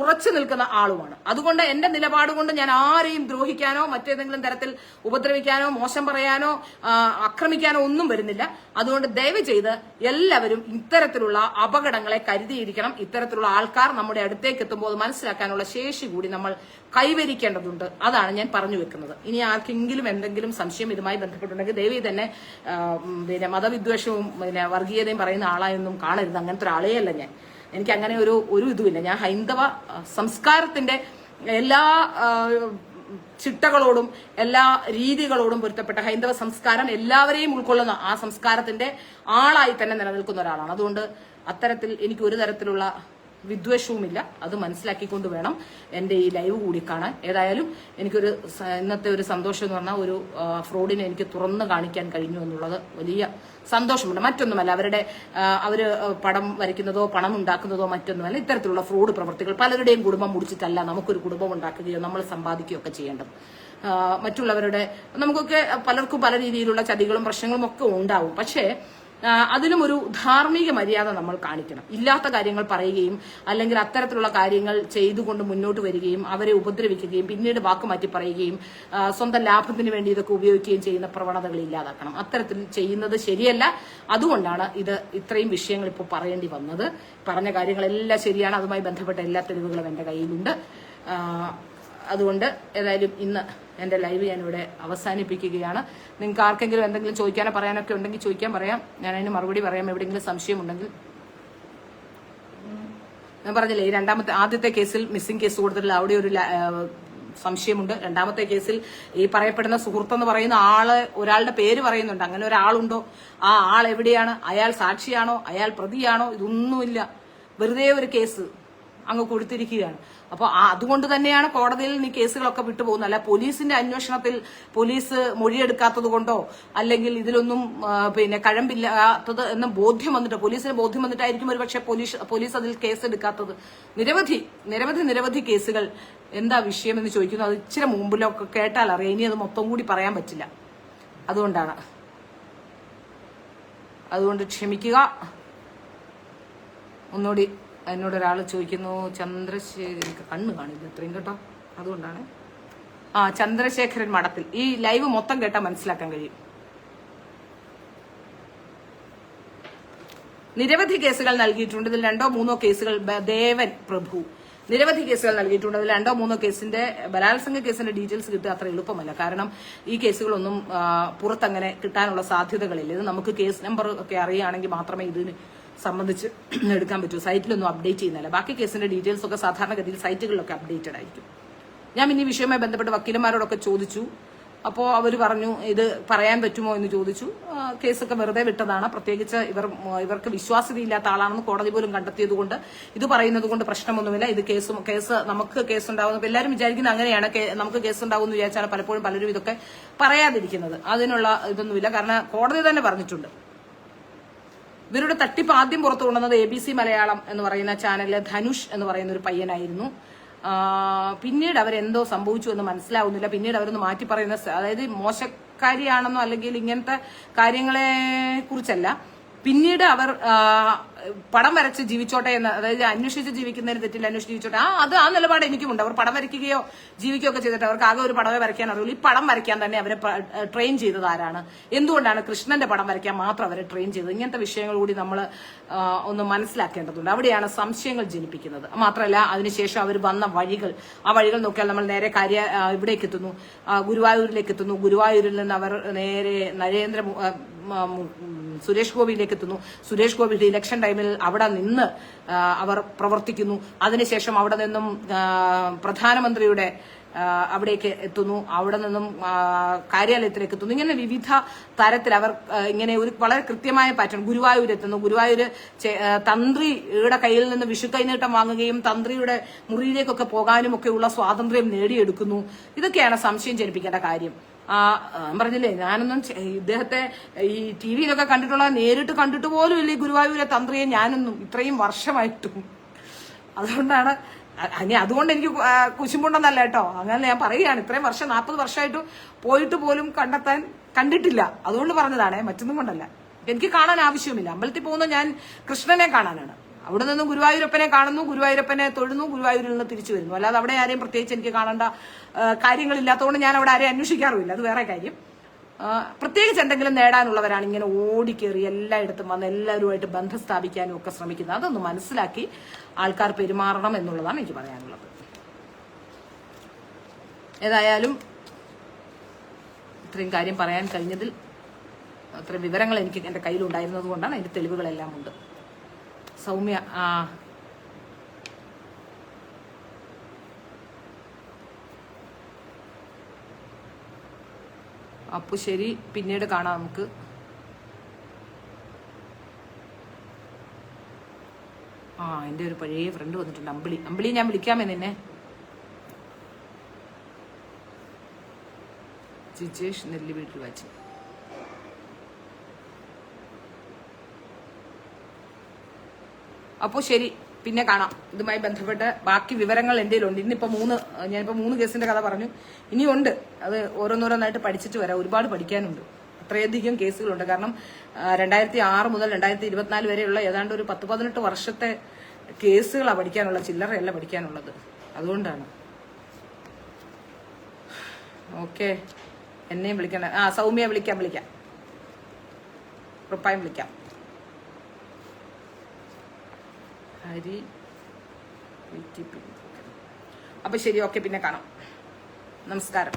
ഉറച്ചു നിൽക്കുന്ന ആളുമാണ്. അതുകൊണ്ട് എന്റെ നിലപാട് കൊണ്ട് ഞാൻ ആരെയും ദ്രോഹിക്കാനോ മറ്റേതെങ്കിലും തരത്തിൽ ഉപദ്രവിക്കാനോ മോശം പറയാനോ ആക്രമിക്കാനോ ഒന്നും വരുന്നില്ല. അതുകൊണ്ട് ദയവ് ചെയ്ത് എല്ലാവരും ഇത്തരത്തിലുള്ള അപകടങ്ങളെ കരുതിയിരിക്കണം. ഇത്തരത്തിലുള്ള ആൾക്കാർ നമ്മുടെ അടുത്തേക്ക് എത്തുമ്പോൾ അത് മനസ്സിലാക്കാനുള്ള ശേഷി കൂടി നമ്മൾ കൈവരിക്കേണ്ടതുണ്ട്. അതാണ് ഞാൻ പറഞ്ഞു വെക്കുന്നത്. ഇനി ആർക്കെങ്കിലും എന്തെങ്കിലും സംശയം ഇതുമായി ബന്ധപ്പെട്ടുണ്ടെങ്കിൽ ദയവി തന്നെ പിന്നെ മതവിദ്വേഷവും പിന്നെ വർഗീയതയും പറയുന്ന ആളായൊന്നും കാണരുത്. അങ്ങനത്തെ ഒരാളെയല്ല ഞാൻ. എനിക്ക് അങ്ങനെ ഒരു ഇതുമില്ല. ഞാൻ ഹൈന്ദവ സംസ്കാരത്തിന്റെ എല്ലാ ചിട്ടകളോടും എല്ലാ രീതികളോടും പൊരുത്തപ്പെട്ട ഹൈന്ദവ സംസ്കാരം എല്ലാവരെയും ഉൾക്കൊള്ളുന്ന ആ സംസ്കാരത്തിന്റെ ആളായി തന്നെ നിലനിൽക്കുന്ന ഒരാളാണ്. അതുകൊണ്ട് അത്തരത്തിൽ എനിക്ക് ഒരു തരത്തിലുള്ള വിദ്വേഷവുമില്ല. അത് മനസ്സിലാക്കിക്കൊണ്ട് വേണം എന്റെ ഈ ലൈവ് കൂടി കാണാൻ. ഏതായാലും എനിക്കൊരു ഇന്നത്തെ ഒരു സന്തോഷം എന്ന് പറഞ്ഞാൽ ഒരു ഫ്രോഡിനെ എനിക്ക് തുറന്നു കാണിക്കാൻ കഴിഞ്ഞു എന്നുള്ളത് വലിയ സന്തോഷമുണ്ട്. മറ്റൊന്നുമല്ല, അവര് പടം വരയ്ക്കുന്നതോ പണം ഉണ്ടാക്കുന്നതോ മറ്റൊന്നുമല്ല. ഇത്തരത്തിലുള്ള ഫ്രോഡ് പ്രവർത്തികൾ പലരുടെയും കുടുംബം മുടിച്ചിട്ടല്ല നമുക്കൊരു കുടുംബം ഉണ്ടാക്കുകയോ നമ്മൾ സമ്പാദിക്കുകയോ ഒക്കെ ചെയ്യേണ്ടത്. മറ്റുള്ളവരുടെ നമുക്കൊക്കെ പലർക്കും പല രീതിയിലുള്ള ചതികളും പ്രശ്നങ്ങളും ഒക്കെ ഉണ്ടാവും. പക്ഷേ അതിനും ഒരു ധാർമ്മിക മര്യാദ നമ്മൾ കാണിക്കണം. ഇല്ലാത്ത കാര്യങ്ങൾ പറയുകയും അല്ലെങ്കിൽ അത്തരത്തിലുള്ള കാര്യങ്ങൾ ചെയ്തുകൊണ്ട് മുന്നോട്ട് വരികയും അവരെ ഉപദ്രവിക്കുകയും പിന്നീട് വാക്ക് മാറ്റി പറയുകയും സ്വന്തം ലാഭത്തിന് വേണ്ടി ഇതൊക്കെ ഉപയോഗിക്കുകയും ചെയ്യുന്ന പ്രവണതകൾ ഇല്ലാതാക്കണം. അത്തരത്തിൽ ചെയ്യുന്നത് ശരിയല്ല. അതുകൊണ്ടാണ് ഇത്രയും വിഷയങ്ങൾ ഇപ്പോൾ പറയേണ്ടി വന്നത്. പറഞ്ഞ കാര്യങ്ങളെല്ലാം ശരിയാണ്. അതുമായി ബന്ധപ്പെട്ട എല്ലാ തെളിവുകളും എന്റെ കയ്യിലുണ്ട്. അതുകൊണ്ട് ഏതായാലും ഇന്ന് എന്റെ ലൈവ് ഞാനിവിടെ അവസാനിപ്പിക്കുകയാണ്. നിങ്ങൾക്ക് ആർക്കെങ്കിലും എന്തെങ്കിലും ചോദിക്കാനോ പറയാനൊക്കെ ഉണ്ടെങ്കിൽ ചോദിക്കാൻ പറയാം. ഞാൻ അതിന് മറുപടി പറയാം. എവിടെയെങ്കിലും സംശയമുണ്ടെങ്കിൽ. ഞാൻ പറഞ്ഞില്ലേ, ആദ്യത്തെ കേസിൽ മിസ്സിംഗ് കേസ് കൊടുത്തിട്ടില്ല, അവിടെ ഒരു സംശയമുണ്ട്. രണ്ടാമത്തെ കേസിൽ ഈ പറയപ്പെടുന്ന സുഹൃത്തെന്ന് പറയുന്ന ഒരാളുടെ പേര് പറയുന്നുണ്ട്. അങ്ങനെ ഒരാളുണ്ടോ? ആ ആൾ എവിടെയാണ്? അയാൾ സാക്ഷിയാണോ? അയാൾ പ്രതിയാണോ? ഇതൊന്നുമില്ല. വെറുതെ ഒരു കേസ് അങ്ങ് കൊടുത്തിരിക്കുകയാണ്. അപ്പൊ അതുകൊണ്ട് തന്നെയാണ് കോടതിയിൽ ഈ കേസുകളൊക്കെ വിട്ടുപോകുന്നത്. അല്ല പോലീസിന്റെ അന്വേഷണത്തിൽ പോലീസ് മൊഴിയെടുക്കാത്തത് കൊണ്ടോ അല്ലെങ്കിൽ ഇതിലൊന്നും പിന്നെ കഴമ്പില്ലാത്തത് എന്ന് ബോധ്യം വന്നിട്ട്, പോലീസിന് ബോധ്യം വന്നിട്ടായിരിക്കും ഒരു പക്ഷെ പോലീസ് അതിൽ കേസ് എടുക്കാത്തത്. നിരവധി കേസുകൾ. എന്താ വിഷയം എന്ന് ചോദിക്കുന്നു. അത് ഇച്ചിരി മുമ്പിലൊക്കെ കേട്ടാൽ അറിയാം. ഇനി അത് മൊത്തം കൂടി പറയാൻ പറ്റില്ല. അതുകൊണ്ട് ക്ഷമിക്കുക. ഒന്നുകൂടി എന്നോടൊരാൾ ചോദിക്കുന്നു, ചന്ദ്രശേഖരൻ, കണ്ണ് കാണില്ല ഇത്രയും കേട്ടോ, അതുകൊണ്ടാണ്. ചന്ദ്രശേഖരൻ മഠത്തിൽ ഈ ലൈവ് മൊത്തം കേട്ടാൽ മനസ്സിലാക്കാൻ കഴിയും. നിരവധി കേസുകൾ നൽകിയിട്ടുണ്ട്. ഇതിൽ 2-3 കേസുകൾ, ദേവൻ പ്രഭു, നിരവധി കേസുകൾ നൽകിയിട്ടുണ്ട്. അതിൽ 2-3 കേസിന്റെ ബലാത്സംഗ കേസിന്റെ ഡീറ്റെയിൽസ് കിട്ടുക അത്ര എളുപ്പമല്ല. കാരണം ഈ കേസുകളൊന്നും പുറത്തങ്ങനെ കിട്ടാനുള്ള സാധ്യതകളില്ല. ഇത് നമുക്ക് കേസ് നമ്പർ ഒക്കെ അറിയുകയാണെങ്കിൽ മാത്രമേ ഇതിന് സംബന്ധിച്ച് എടുക്കാൻ പറ്റൂ. സൈറ്റിലൊന്നും അപ്ഡേറ്റ് ചെയ്യുന്നില്ല. ബാക്കി കേസിന്റെ ഡീറ്റെയിൽസ് ഒക്കെ സാധാരണഗതിയിൽ സൈറ്റുകളിലൊക്കെ അപ്ഡേറ്റഡ് ആയിരിക്കും. ഞാൻ ഇനി വിഷയവുമായി ബന്ധപ്പെട്ട് വക്കീലന്മാരോടൊക്കെ ചോദിച്ചു. അപ്പോൾ അവർ പറഞ്ഞു ഇത് പറയാൻ പറ്റുമോ എന്ന് ചോദിച്ചു. കേസൊക്കെ വെറുതെ വിട്ടതാണ്. പ്രത്യേകിച്ച് ഇവർക്ക് വിശ്വാസ്യതയില്ലാത്ത ആളാണെന്ന് കോടതി പോലും കണ്ടെത്തിയത് കൊണ്ട് ഇത് പറയുന്നത് കൊണ്ട് പ്രശ്നമൊന്നുമില്ല. ഇത് കേസ് നമുക്ക് കേസുണ്ടാവുന്ന എല്ലാവരും വിചാരിക്കുന്നത് അങ്ങനെയാണ്. നമുക്ക് കേസുണ്ടാവും എന്ന് വിചാരിച്ചാണ് പലപ്പോഴും പലരും ഇതൊക്കെ പറയാതിരിക്കുന്നത്. അതിനുള്ള ഇതൊന്നുമില്ല. കാരണം കോടതി തന്നെ പറഞ്ഞിട്ടുണ്ട്. ഇവരുടെ തട്ടിപ്പ് ആദ്യം പുറത്തു കൊണ്ടുവന്നത് ABC മലയാളം എന്ന് പറയുന്ന ചാനലിലെ ധനുഷ് എന്ന് പറയുന്ന ഒരു പയ്യനായിരുന്നു. പിന്നീട് അവരെന്തോ സംഭവിച്ചു എന്ന് മനസ്സിലാവുന്നില്ല. പിന്നീട് അവരൊന്ന് മാറ്റി പറയുന്ന, അതായത് മോശക്കാരിയാണെന്നോ അല്ലെങ്കിൽ ഇങ്ങനത്തെ കാര്യങ്ങളെ കുറിച്ചല്ല. പിന്നീട് അവർ പടം വരച്ച് ജീവിച്ചോട്ടെ എന്ന്, അതായത് അന്വേഷിച്ച് ജീവിക്കുന്നതിന് തെറ്റില്ല, അന്വേഷിച്ച് ജീവിച്ചോട്ടെ, ആ നിലപാട് എനിക്കുമുണ്ട്. അവർ പടം വരയ്ക്കുകയോ ജീവിക്കുകയോ ഒക്കെ ചെയ്തിട്ട് അവർക്ക് ആകെ ഒരു പടമേ വരയ്ക്കാൻ അറിയുള്ളൂ. ഈ പടം വരയ്ക്കാൻ തന്നെ അവരെ ട്രെയിൻ ചെയ്തത് ആരാണ്? എന്തുകൊണ്ടാണ് കൃഷ്ണന്റെ പടം വരയ്ക്കാൻ മാത്രം അവരെ ട്രെയിൻ ചെയ്തത്? ഇങ്ങനത്തെ വിഷയങ്ങൾ കൂടി നമ്മൾ ഒന്ന് മനസ്സിലാക്കേണ്ടതുണ്ട്. അവിടെയാണ് സംശയങ്ങൾ ജനിപ്പിക്കുന്നത്. മാത്രമല്ല അതിനുശേഷം അവർ വന്ന വഴികൾ, ആ വഴികൾ നോക്കിയാൽ നമ്മൾ നേരെ ഇവിടേക്ക് എത്തുന്നു, ഗുരുവായൂരിലേക്ക് എത്തുന്നു. ഗുരുവായൂരിൽ നിന്ന് അവർ നേരെ സുരേഷ് ഗോപിയിലേക്ക് എത്തുന്നു. സുരേഷ് ഗോപിയുടെ ഇലക്ഷൻ ടൈമിൽ അവിടെ നിന്ന് അവർ പ്രവർത്തിക്കുന്നു. അതിനുശേഷം അവിടെ നിന്നും പ്രധാനമന്ത്രിയുടെ അവിടേക്ക് എത്തുന്നു, അവിടെ നിന്നും കാര്യാലയത്തിലേക്ക് എത്തുന്നു. ഇങ്ങനെ വിവിധ തരത്തിൽ അവർ ഇങ്ങനെ ഒരു വളരെ കൃത്യമായ പാറ്റേൺ. ഗുരുവായൂർ എത്തുന്നു. ഗുരുവായൂര് തന്ത്രിയുടെ കയ്യിൽ നിന്ന് വിഷു കൈനീട്ടം വാങ്ങുകയും തന്ത്രിയുടെ മുറിയിലേക്കൊക്കെ പോകാനും ഒക്കെയുള്ള സ്വാതന്ത്ര്യം നേടിയെടുക്കുന്നു. ഇതൊക്കെയാണ് സംശയം ജനിപ്പിക്കേണ്ട കാര്യം. പറഞ്ഞില്ലേ, ഞാനൊന്നും ഇദ്ദേഹത്തെ ഈ ടിവിയിലൊക്കെ കണ്ടിട്ടുള്ള, നേരിട്ട് കണ്ടിട്ട് പോലും ഇല്ല ഈ ഗുരുവായൂരെ തന്ത്രിയെ ഞാനൊന്നും ഇത്രയും വർഷമായിട്ടും. അതുകൊണ്ടാണ് അതുകൊണ്ട് എനിക്ക് കുശുമ്പുണ്ടെന്നല്ല കേട്ടോ, അങ്ങനെ ഞാൻ പറയുകയാണ്. ഇത്രയും വർഷം 40 വർഷമായിട്ട് പോയിട്ട് പോലും കണ്ടിട്ടില്ല. അതുകൊണ്ട് പറഞ്ഞതാണ്, മറ്റൊന്നും കൊണ്ടല്ല. എനിക്ക് കാണാൻ ആവശ്യവുമില്ല. അമ്പലത്തിൽ പോകുന്ന ഞാൻ കൃഷ്ണനെ കാണാനാണ്. അവിടെ നിന്ന് ഗുരുവായൂരപ്പനെ കാണുന്നു, ഗുരുവായൂരപ്പനെ തൊഴുന്നു, ഗുരുവായൂരിൽ നിന്ന് തിരിച്ചു വരുന്നു. അല്ലാതെ അവിടെ ആരെയും പ്രത്യേകിച്ച് എനിക്ക് കാണേണ്ട കാര്യങ്ങളില്ലാത്തതുകൊണ്ട് ഞാൻ അവിടെ ആരെയും അന്വേഷിക്കാറുമില്ല. അത് വേറെ കാര്യം. പ്രത്യേകിച്ച് എന്തെങ്കിലും നേടാനുള്ളവരാണ് ഇങ്ങനെ ഓടിക്കേറി എല്ലായിടത്തും വന്ന് എല്ലാവരുമായിട്ട് ബന്ധം സ്ഥാപിക്കാനും ഒക്കെ ശ്രമിക്കുന്നത്. അതൊന്ന് മനസ്സിലാക്കി ആൾക്കാർ പെരുമാറണം എന്നുള്ളതാണ് എനിക്ക് പറയാനുള്ളത്. ഏതായാലും ഇത്രയും കാര്യം പറയാൻ കഴിഞ്ഞതിൽ, അത്രയും വിവരങ്ങൾ എനിക്ക് എൻ്റെ കയ്യിലുണ്ടായിരുന്നത് കൊണ്ടാണ്. അതിന്റെ തെളിവുകളെല്ലാം ഉണ്ട്. സൗമ്യ അപ്പൊ ശരി, പിന്നീട് കാണാം നമുക്ക്. എൻ്റെ ഒരു പഴയ ഫ്രണ്ട് വന്നിട്ടുണ്ട്, അമ്പിളി. ഞാൻ വിളിക്കാമേ നിന്നെ. ജിജേഷ് നെല്ലി വീട്ടിൽ വച്ച്. അപ്പോൾ ശരി, പിന്നെ കാണാം. ഇതുമായി ബന്ധപ്പെട്ട് ബാക്കി വിവരങ്ങൾ എൻ്റെ കയ്യിലുണ്ട്. ഞാനിപ്പോ 3 കേസിന്റെ കഥ പറഞ്ഞു. ഇനിയുണ്ട്. അത് ഓരോന്നോരോന്നായിട്ട് പഠിച്ചിട്ട് വരാം. ഒരുപാട് പഠിക്കാനുണ്ട്. അത്രയധികം കേസുകളുണ്ട്. കാരണം 2006 മുതൽ 2024 വരെയുള്ള ഏതാണ്ട് ഒരു 10-18 വർഷത്തെ കേസുകളാണ് പഠിക്കാനുള്ള, ചില്ലറയല്ല പഠിക്കാനുള്ളത്. അതുകൊണ്ടാണ്. ഓക്കെ, എന്നെയും വിളിക്കണം. സൗമ്യ വിളിക്കാം, ഉറപ്പായും വിളിക്കാം. അപ്പൊ ശരി, ഓക്കെ, പിന്നെ കാണാം. നമസ്കാരം.